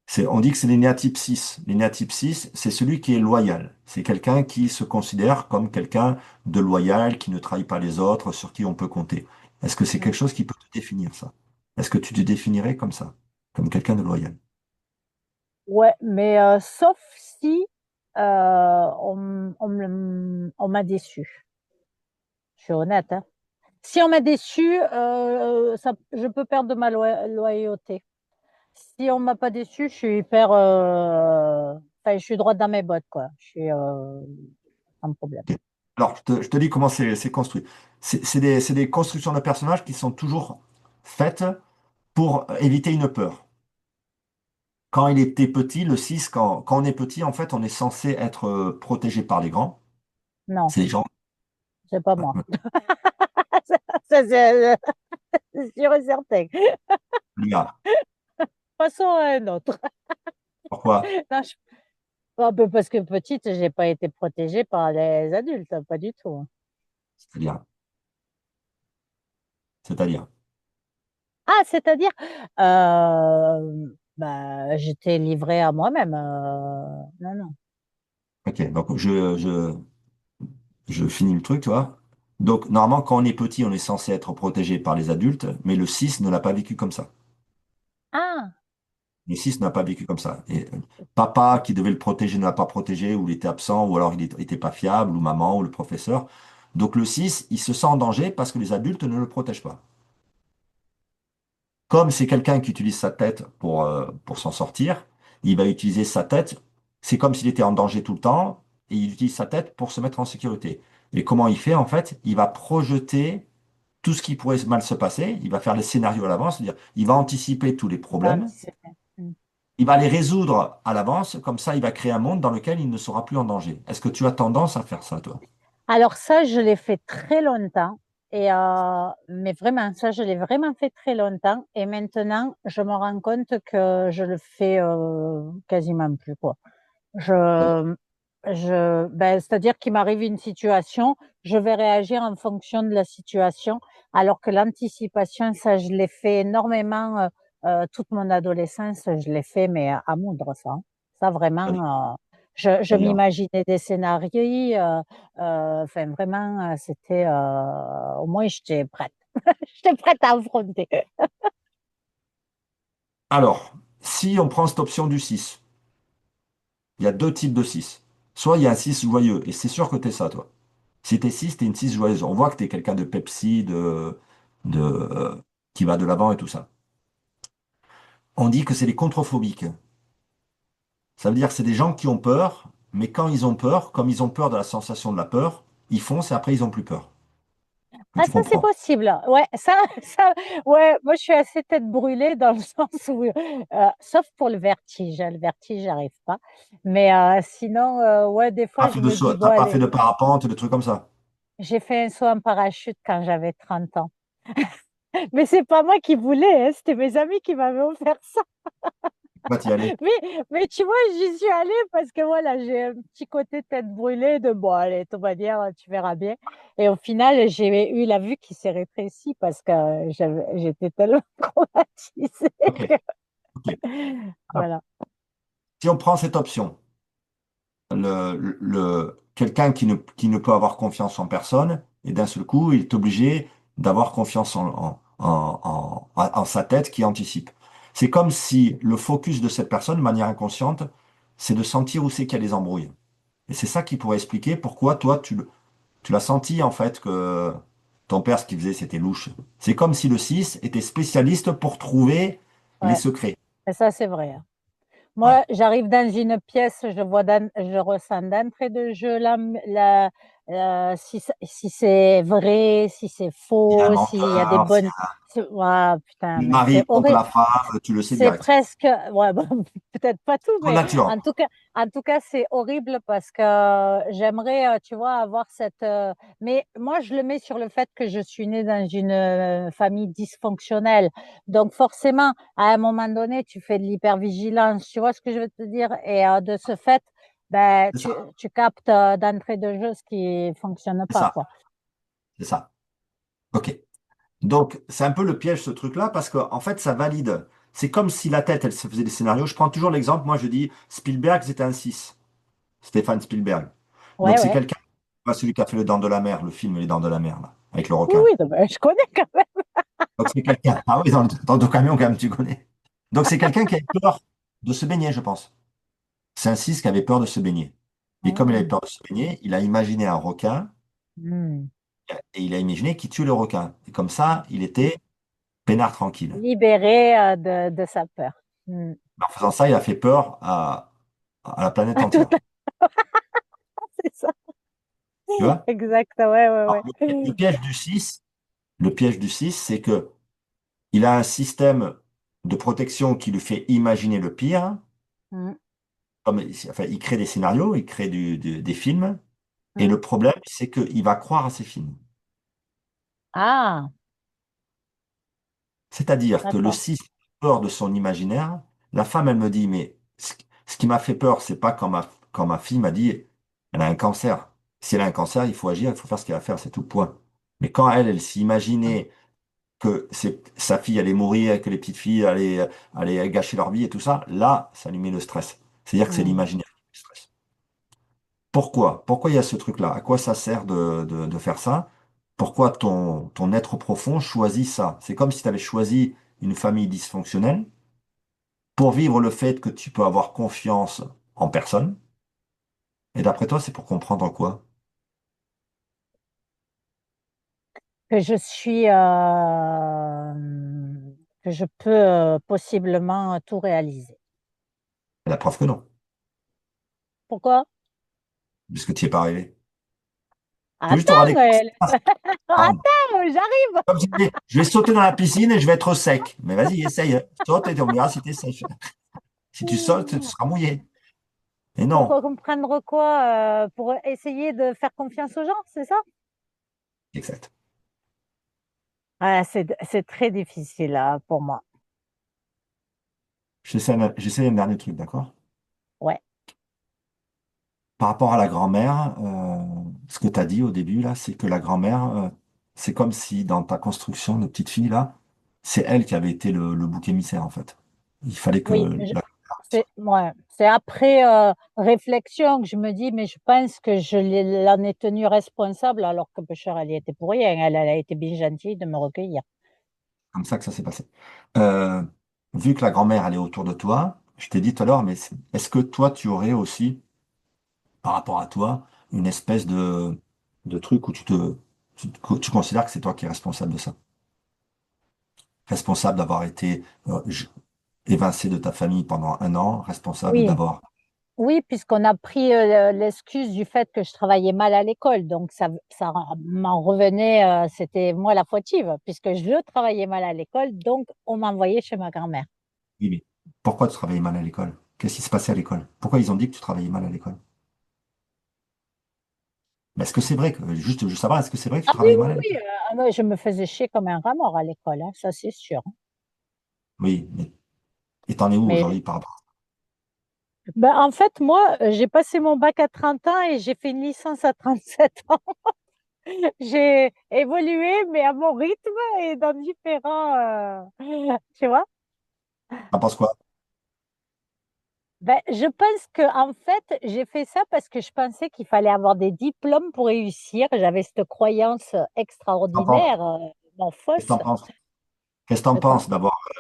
C'est, on dit que c'est l'énéatype 6. L'énéatype 6, c'est celui qui est loyal. C'est quelqu'un qui se considère comme quelqu'un de loyal, qui ne trahit pas les autres, sur qui on peut compter. Est-ce que c'est Mm. quelque chose qui peut te définir, ça? Est-ce que tu te définirais comme ça, comme quelqu'un de loyal? Ouais, mais sauf si on m'a déçu. Je suis honnête, hein. Si on m'a déçu, je peux perdre de ma loyauté. Si on m'a pas déçu, je suis hyper, enfin, je suis droite dans mes bottes, quoi. Je suis sans problème. Ok. Alors, je te dis comment c'est construit. C'est des constructions de personnages qui sont toujours faites pour éviter une peur. Quand il était petit, le 6, quand on est petit, en fait, on est censé être protégé par les grands. Non, C'est les gens. c'est pas moi. Ça, c'est sûr et certain. L'IA. Passons à un autre. Pourquoi? Non, oh, ben, parce que petite, j'ai pas été protégée par les adultes, pas du tout. C'est-à-dire. C'est-à-dire. Ah, c'est-à-dire, bah, j'étais livrée à moi-même. Non, non. Ok, donc je finis le truc, tu vois. Donc, normalement, quand on est petit, on est censé être protégé par les adultes, mais le 6 ne l'a pas vécu comme ça. Ah, Le 6 n'a pas vécu comme ça. Et papa qui devait le protéger ne l'a pas protégé, ou il était absent, ou alors il n'était pas fiable, ou maman, ou le professeur. Donc le 6, il se sent en danger parce que les adultes ne le protègent pas. Comme c'est quelqu'un qui utilise sa tête pour s'en sortir, il va utiliser sa tête. C'est comme s'il était en danger tout le temps, et il utilise sa tête pour se mettre en sécurité. Et comment il fait, en fait? Il va projeter tout ce qui pourrait mal se passer. Il va faire les scénarios à l'avance, c'est-à-dire il va anticiper tous les il va problèmes. anticiper. Hmm. Il va les résoudre à l'avance, comme ça il va créer un monde dans lequel il ne sera plus en danger. Est-ce que tu as tendance à faire ça, toi? Alors ça, je l'ai fait très longtemps. Mais vraiment, ça, je l'ai vraiment fait très longtemps. Et maintenant, je me rends compte que je le fais quasiment plus, quoi. C'est-à-dire. Je, ben, c'est-à-dire qu'il m'arrive une situation, je vais réagir en fonction de la situation, alors que l'anticipation, ça, je l'ai fait énormément toute mon adolescence, je l'ai fait, mais à moudre, ça. Ça, vraiment, je C'est-à-dire. m'imaginais des scénarios, enfin, vraiment, c'était, au moins, j'étais prête. J'étais prête à affronter. Alors, si on prend cette option du 6, il y a deux types de 6. Soit il y a un 6 joyeux, et c'est sûr que tu es ça, toi. Si tu es 6, tu es une 6 joyeuse. On voit que tu es quelqu'un de Pepsi, qui va de l'avant et tout ça. On dit que c'est les contrephobiques. Ça veut dire que c'est des gens qui ont peur, mais quand ils ont peur, comme ils ont peur de la sensation de la peur, ils foncent et après ils ont plus peur. Ah, Tu ça, c'est comprends? possible. Ouais, ça, ouais, moi, je suis assez tête brûlée dans le sens où, sauf pour le vertige. Le vertige, j'arrive pas. Mais sinon, ouais, des fois, je me dis, bon, T'as pas fait allez, de parapente, de trucs comme ça. j'ai fait un saut en parachute quand j'avais 30 ans. Mais c'est pas moi qui voulais, hein, c'était mes amis qui m'avaient offert ça. Va t'y aller. Mais tu vois, j'y suis allée parce que voilà, j'ai un petit côté tête brûlée de bon, allez, de toute manière, tu verras bien. Et au final, j'ai eu la vue qui s'est rétrécie parce que j'étais tellement traumatisée Ok, que ok. Alors, voilà. si on prend cette option, quelqu'un qui ne peut avoir confiance en personne, et d'un seul coup, il est obligé d'avoir confiance en sa tête qui anticipe. C'est comme si le focus de cette personne, de manière inconsciente, c'est de sentir où c'est qu'il y a des embrouilles. Et c'est ça qui pourrait expliquer pourquoi toi, tu l'as senti en fait que ton père, ce qu'il faisait, c'était louche. C'est comme si le 6 était spécialiste pour trouver les Ouais, secrets. et ça, c'est vrai, hein. Ouais. Moi, j'arrive dans une pièce, je ressens d'entrée de jeu si c'est vrai, si c'est Il y a un faux, s'il y a des menteur, bonnes. Ouah, putain, le mais c'est mari trompe horrible. la femme, tu le sais C'est direct. presque, ouais, bon, peut-être pas tout, Ton mais nature. en tout cas, c'est horrible parce que j'aimerais, tu vois, avoir cette. Mais moi, je le mets sur le fait que je suis née dans une famille dysfonctionnelle. Donc, forcément, à un moment donné, tu fais de l'hypervigilance. Tu vois ce que je veux te dire? Et de ce fait, ben, C'est ça. tu captes d'entrée de jeu ce qui fonctionne C'est pas, ça. quoi. C'est ça. OK. Donc, c'est un peu le piège, ce truc-là, parce qu'en fait, ça valide. C'est comme si la tête, elle se faisait des scénarios. Je prends toujours l'exemple, moi, je dis Spielberg, c'était un 6. Stéphane Spielberg. Ouais, Donc, c'est ouais. quelqu'un, pas celui qui a fait Les Dents de la Mer, le film Les Dents de la Mer, là, avec le Oui, requin. oui, ben, je connais quand même. Donc, c'est quelqu'un. Ah oui, dans ton camion, quand même, tu connais. Donc, c'est quelqu'un qui avait peur de se baigner, je pense. C'est un 6 qui avait peur de se baigner. Et comme il avait Hmm. peur de se baigner, il a imaginé un requin Hmm. et il a imaginé qu'il tue le requin. Et comme ça, il était peinard tranquille. Libéré de sa peur. Hmm. En faisant ça, il a fait peur à la planète À tout entière. c'est ça. Tu vois? Exact, ouais, Alors, ouais, le ouais. piège du 6, le piège du 6, c'est que il a un système de protection qui lui fait imaginer le pire. Mm, Enfin, il crée des scénarios, il crée des films. Et mm. le problème, c'est qu'il va croire à ces films. Ah, C'est-à-dire que le d'accord. 6 a peur de son imaginaire. La femme, elle me dit, mais ce qui m'a fait peur, c'est pas quand ma fille m'a dit, elle a un cancer. Si elle a un cancer, il faut agir, il faut faire ce qu'elle a à faire, c'est tout, point. Mais quand elle s'imaginait que sa fille allait mourir, que les petites filles allaient gâcher leur vie et tout ça, là, ça lui met le stress. C'est-à-dire que c'est Mm. l'imaginaire qui met le stress. Pourquoi? Pourquoi il y a ce truc-là? À quoi ça sert de faire ça? Pourquoi ton être profond choisit ça? C'est comme si tu avais choisi une famille dysfonctionnelle pour vivre le fait que tu peux avoir confiance en personne. Et d'après toi, c'est pour comprendre quoi? Que je suis, que je peux possiblement tout réaliser. La preuve que non, Pourquoi? puisque tu n'y es pas arrivé. Faut juste te Attends, regarder comment ça Noël. passe. Pardon. Attends, j'arrive. Comme si je vais sauter dans la piscine et je vais être sec. Mais vas-y, essaye, hein. Saute et on verra si tu es sèche. Si tu sautes, tu seras mouillé. Et Pour non. comprendre quoi? Pour essayer de faire confiance aux gens, c'est ça? Exact. Ah, c'est très difficile pour moi. J'essaie un dernier truc, d'accord? Ouais. Par rapport à la grand-mère, ce que tu as dit au début, là, c'est que la grand-mère, c'est comme si dans ta construction de petite fille, là, c'est elle qui avait été le bouc émissaire, en fait. Il fallait que Oui, c'est ouais, c'est après réflexion que je me dis, mais je pense que l'en ai tenue responsable alors que Pêcheur, elle y était pour rien. Elle a été bien gentille de me recueillir. comme ça que ça s'est passé. Euh, Vu que la grand-mère, elle est autour de toi, je t'ai dit tout à l'heure, mais est-ce que toi, tu aurais aussi, par rapport à toi, une espèce de truc où tu considères que c'est toi qui es responsable de ça? Responsable d'avoir été évincé de ta famille pendant un an, responsable Oui, d'avoir. oui, puisqu'on a pris l'excuse du fait que je travaillais mal à l'école. Donc, ça m'en revenait, c'était moi la fautive, puisque je travaillais mal à l'école. Donc, on m'envoyait chez ma grand-mère. Oui, mais pourquoi tu travaillais mal à l'école? Qu'est-ce qui se passait à l'école? Pourquoi ils ont dit que tu travaillais mal à l'école? Mais est-ce que c'est vrai que, juste, je veux savoir, est-ce que c'est vrai que tu Ah oui, travaillais oui, mal à oui. l'école? Moi, je me faisais chier comme un rat mort à l'école, hein, ça c'est sûr. Oui, mais et t'en es où Mais aujourd'hui par rapport ben, en fait, moi, j'ai passé mon bac à 30 ans et j'ai fait une licence à 37 ans. J'ai évolué, mais à mon rythme et dans différents, tu vois. T'en penses quoi? Ben, je pense que en fait, j'ai fait ça parce que je pensais qu'il fallait avoir des diplômes pour réussir. J'avais cette croyance T'en penses- extraordinaire, non Qu'est-ce que t'en fausse, penses? Qu'est-ce que t'en de quoi? penses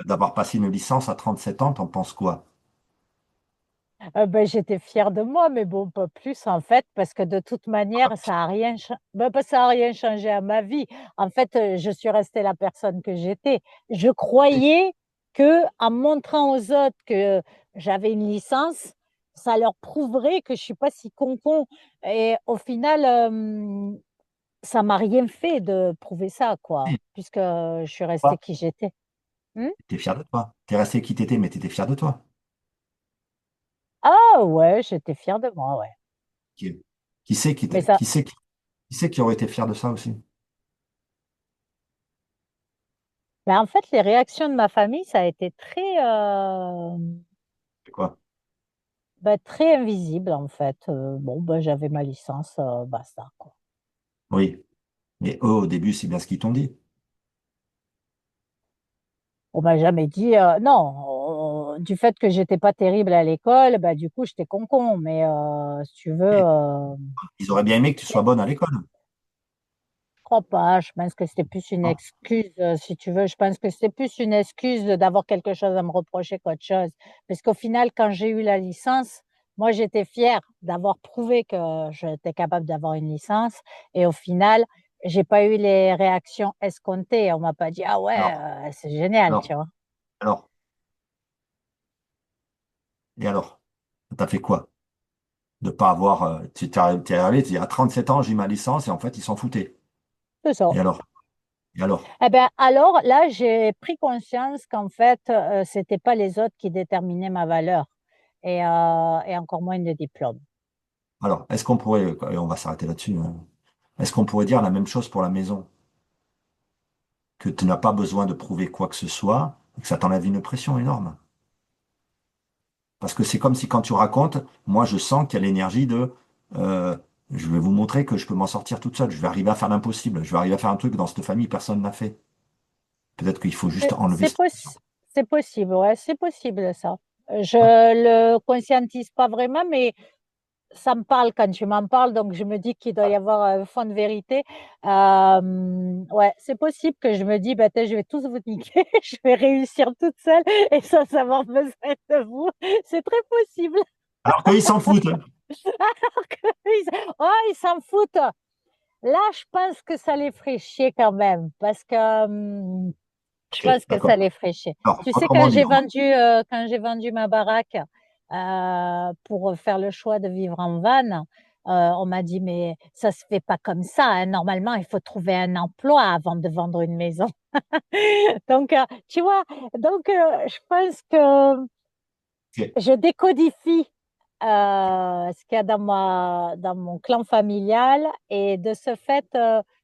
d'avoir passé une licence à 37 ans? T'en penses quoi? Ben, j'étais fière de moi, mais bon, pas plus en fait, parce que de toute manière, ça a rien changé à ma vie. En fait, je suis restée la personne que j'étais. Je croyais que en montrant aux autres que j'avais une licence, ça leur prouverait que je suis pas si con. Et au final, ça m'a rien fait de prouver ça, quoi, puisque je suis restée qui j'étais. Hmm. T'es fier de toi. T'es resté qui t'étais, mais t'étais fier de toi. Ah ouais, j'étais fière de moi, ouais. Qui, qui sait qui, Mais ça, qui sait qui aurait été fier de ça aussi? mais en fait, les réactions de ma famille, ça a été C'est quoi? très invisible, en fait. Bon, ben, j'avais ma licence, basta, quoi. Oui. Mais eux, au début, c'est bien ce qu'ils t'ont dit. On m'a jamais dit, non, du fait que j'étais pas terrible à l'école, bah, du coup, j'étais con. Mais si tu veux, Et ils auraient bien aimé que tu sois bonne à l'école. je crois pas. Je pense que c'était plus une Non. excuse, si tu veux. Je pense que c'était plus une excuse d'avoir quelque chose à me reprocher qu'autre chose. Parce qu'au final, quand j'ai eu la licence, moi, j'étais fière d'avoir prouvé que j'étais capable d'avoir une licence. Et au final, j'ai pas eu les réactions escomptées. On m'a pas dit, ah ouais, Alors, c'est génial, alors, tu vois. alors, et alors? T'as fait quoi? De pas avoir. T'es arrivé, tu dis, à 37 ans, j'ai ma licence, et en fait, ils s'en foutaient. C'est ça. Et alors? Et alors? Eh ben, alors là, j'ai pris conscience qu'en fait, c'était pas les autres qui déterminaient ma valeur et encore moins le diplôme. Alors, est-ce qu'on pourrait, et on va s'arrêter là-dessus, hein. Est-ce qu'on pourrait dire la même chose pour la maison? Que tu n'as pas besoin de prouver quoi que ce soit, et que ça t'enlève une pression énorme. Parce que c'est comme si quand tu racontes, moi je sens qu'il y a l'énergie de euh, je vais vous montrer que je peux m'en sortir toute seule, je vais arriver à faire l'impossible, je vais arriver à faire un truc que dans cette famille, personne n'a fait. Peut-être qu'il faut juste C'est enlever c'est cette pression. possi- c'est possible, ouais, c'est possible ça. Je Hein. le conscientise pas vraiment, mais ça me parle quand tu m'en parles, donc je me dis qu'il doit y avoir un fond de vérité. Ouais, c'est possible que je me dis, bah, je vais tous vous niquer, je vais réussir toute seule et sans avoir besoin de vous. C'est très possible. Alors qu'ils s'en foutent, hein. Ils s'en foutent. Là, je pense que ça les ferait chier quand même, parce que je Ok, pense que ça d'accord. les ferait chier. Alors, Tu sais, autrement dit, quand j'ai vendu ma baraque pour faire le choix de vivre en van, on m'a dit, mais ça se fait pas comme ça, hein. Normalement, il faut trouver un emploi avant de vendre une maison. Donc, tu vois, je pense que ok. je décodifie ce qu'il y a dans mon clan familial et de ce fait,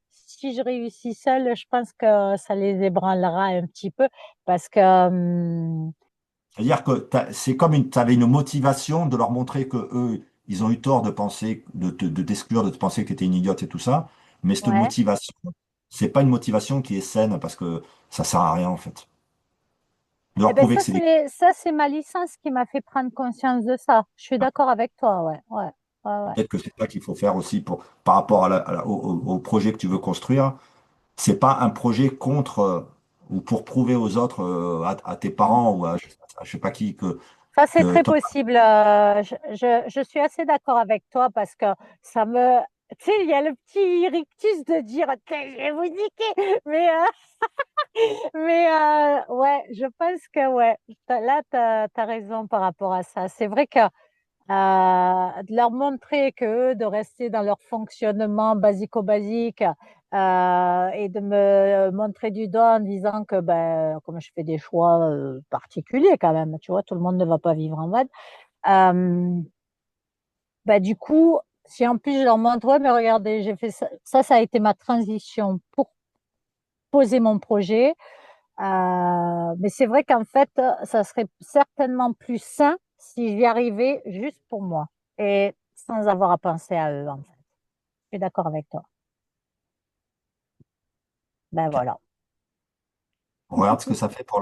si je réussis seule, je pense que ça les ébranlera un petit peu parce que C'est-à-dire que c'est comme tu avais une motivation de leur montrer que eux, ils ont eu tort de penser, de t'exclure, de te penser que tu étais une idiote et tout ça. Mais cette ouais. motivation, c'est pas une motivation qui est saine parce que ça sert à rien en fait. De Eh leur ben prouver que c'est des. ça c'est ma licence qui m'a fait prendre conscience de ça. Je suis d'accord avec toi, ouais. Peut-être que c'est ça qu'il faut faire aussi par rapport au projet que tu veux construire. C'est pas un projet contre ou pour prouver aux autres, à tes parents ou à je sais pas qui, Ça, c'est que très toi, possible. Je suis assez d'accord avec toi parce que ça me... Tu sais, il y a le petit rictus de dire, tiens, je vais vous niquer. Ouais, je pense que ouais, là, tu as raison par rapport à ça. C'est vrai que de leur montrer que eux, de rester dans leur fonctionnement basico-basique et de me montrer du doigt en disant que ben, comme je fais des choix particuliers quand même, tu vois, tout le monde ne va pas vivre en mode. Euh, bah, du coup, si en plus je leur montre, ouais, mais regardez, j'ai fait ça, ça a été ma transition pour poser mon projet. Mais c'est vrai qu'en fait, ça serait certainement plus sain si j'y arrivais juste pour moi et sans avoir à penser à eux, en fait. Je suis d'accord avec toi. Ben voilà. regarde ce que ça fait pour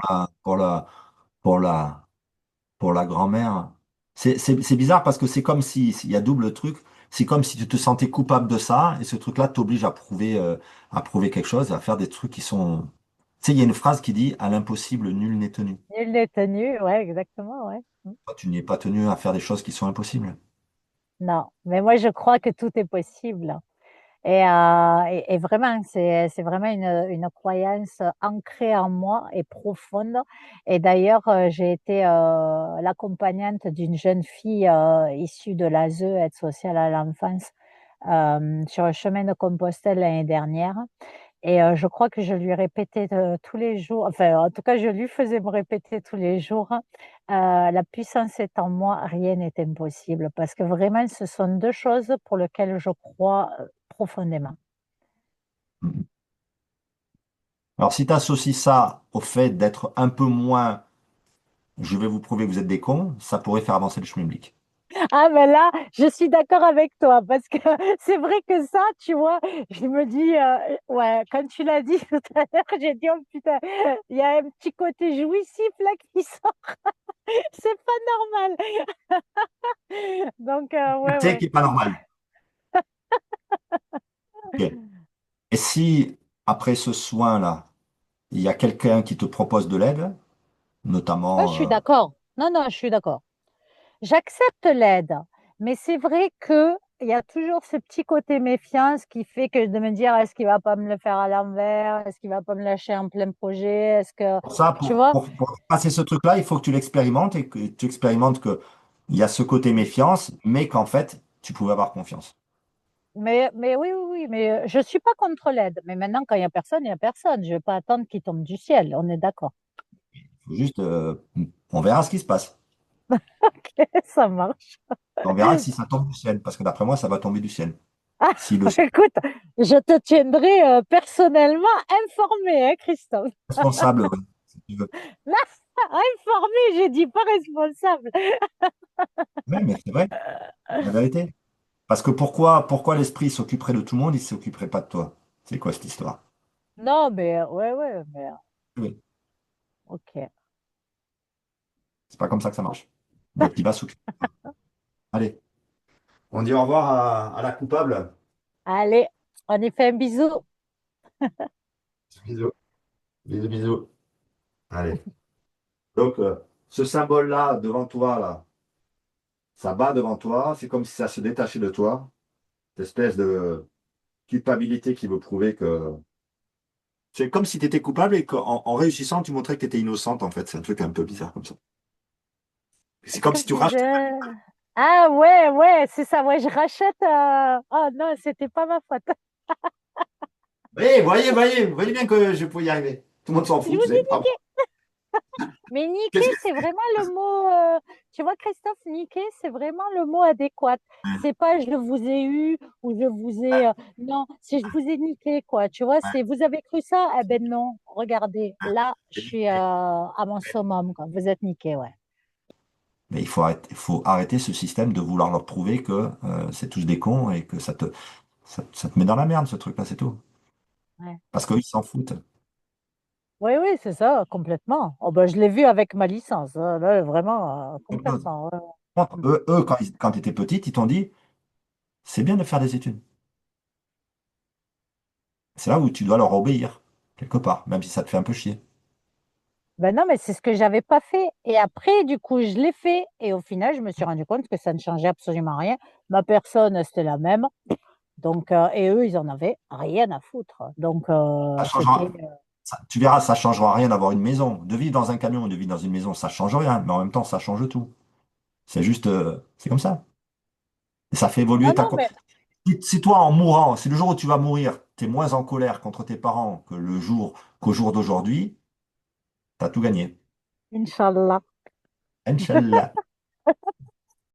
la grand-mère. C'est bizarre parce que c'est comme si, il y a double truc, c'est comme si tu te sentais coupable de ça et ce truc-là t'oblige à prouver quelque chose, à faire des trucs qui sont. Tu sais, il y a une phrase qui dit, à l'impossible, nul n'est tenu. Nul n'est tenu, ouais, exactement, ouais. Toi, tu n'es pas tenu à faire des choses qui sont impossibles. Non, mais moi je crois que tout est possible. Et vraiment, c'est vraiment une croyance ancrée en moi et profonde. Et d'ailleurs, j'ai été l'accompagnante d'une jeune fille issue de l'ASE, aide sociale à l'enfance, sur le chemin de Compostelle l'année dernière. Et je crois que je lui répétais tous les jours, enfin, en tout cas, je lui faisais me répéter tous les jours, la puissance est en moi, rien n'est impossible. Parce que vraiment, ce sont deux choses pour lesquelles je crois profondément. Mhm. Alors, si tu associes ça au fait d'être un peu moins, je vais vous prouver que vous êtes des cons, ça pourrait faire avancer le schmilblick. Ah, mais là, je suis d'accord avec toi, parce que c'est vrai que ça, tu vois, je me dis, ouais, quand tu l'as dit tout à l'heure, j'ai dit, oh putain, il y a un petit côté jouissif là qui sort, c'est pas normal. Donc, ouais, C'est ouais. qui est pas normal. Ok. Et si, après ce soin-là, il y a quelqu'un qui te propose de l'aide, Ouais, je notamment, suis d'accord. Non, non, je suis d'accord. J'accepte l'aide, mais c'est vrai que il y a toujours ce petit côté méfiance qui fait que de me dire est-ce qu'il va pas me le faire à l'envers, est-ce qu'il va pas me lâcher en plein projet, est-ce que pour ça, tu vois? pour passer ce truc-là, il faut que tu l'expérimentes et que tu expérimentes qu'il y a ce côté méfiance, mais qu'en fait, tu pouvais avoir confiance. Mais oui, oui, oui, mais je suis pas contre l'aide. Mais maintenant, quand il y a personne, il y a personne. Je vais pas attendre qu'il tombe du ciel. On est d'accord. Faut juste, on verra ce qui se passe. Ok, ça marche. On verra si ça tombe du ciel, parce que d'après moi, ça va tomber du ciel. Ah, Si le écoute, je te tiendrai personnellement informé, hein, Christophe. responsable, ouais, si tu veux. Là, informé, j'ai dit pas responsable. Ouais, mais c'est vrai, la vérité. Parce que pourquoi l'esprit s'occuperait de tout le monde, il ne s'occuperait pas de toi? C'est quoi cette histoire? Non, mais ouais, ouais, mais Oui, ok. c'est pas comme ça que ça marche. Donc, il va s'occuper. Allez, on dit au revoir à la coupable. Allez, on y fait un bisou. Bisous, bisous, bisous. Allez. Donc, ce symbole-là devant toi, là, ça bat devant toi, c'est comme si ça se détachait de toi. Cette espèce de culpabilité qui veut prouver que. C'est comme si tu étais coupable et qu'en réussissant, tu montrais que tu étais innocente, en fait. C'est un truc un peu bizarre comme ça. C'est C'est comme comme si tu si rachetais. je... Ah ouais, ouais, c'est ça, ouais, je rachète. Oh non, c'était pas ma faute. Oui, voyez bien que je peux y arriver. Tout le monde s'en Je fout, vous tu sais. ai Ah bon. niqué. Mais niquer, Qu'est-ce que c'est vraiment le mot. Tu vois, Christophe, niquer, c'est vraiment le mot adéquat. C'est pas je vous ai eu ou je vous ai. Non, c'est je vous ai niqué, quoi. Tu vois, c'est vous avez cru ça? Eh ben non. Regardez, là, je suis à mon summum, quoi. Vous êtes niqué, ouais. Mais il faut arrêter ce système de vouloir leur prouver que c'est tous des cons et que ça te met dans la merde, ce truc-là, c'est tout. Ouais. Parce qu'eux, ils s'en foutent. Oui, oui, c'est ça, complètement. Oh, ben, je l'ai vu avec ma licence, hein, là, vraiment, Autre chose. complètement. Ouais. Eux, quand tu étais petite, ils t'ont dit, c'est bien de faire des études. C'est là où tu dois leur obéir, quelque part, même si ça te fait un peu chier. Ben non, mais c'est ce que j'avais pas fait. Et après, du coup, je l'ai fait. Et au final, je me suis rendu compte que ça ne changeait absolument rien. Ma personne, c'était la même. Donc, et eux, ils en avaient rien à foutre. Donc, Ça c'était. changera, tu verras, ça changera rien d'avoir une maison. De vivre dans un camion ou de vivre dans une maison, ça change rien, mais en même temps, ça change tout. C'est juste, c'est comme ça. Et ça fait évoluer Non, ta. non, mais Si toi, en mourant, si le jour où tu vas mourir, tu es moins en colère contre tes parents que qu'au jour d'aujourd'hui, tu as tout gagné. Inch'Allah. Inch'Allah.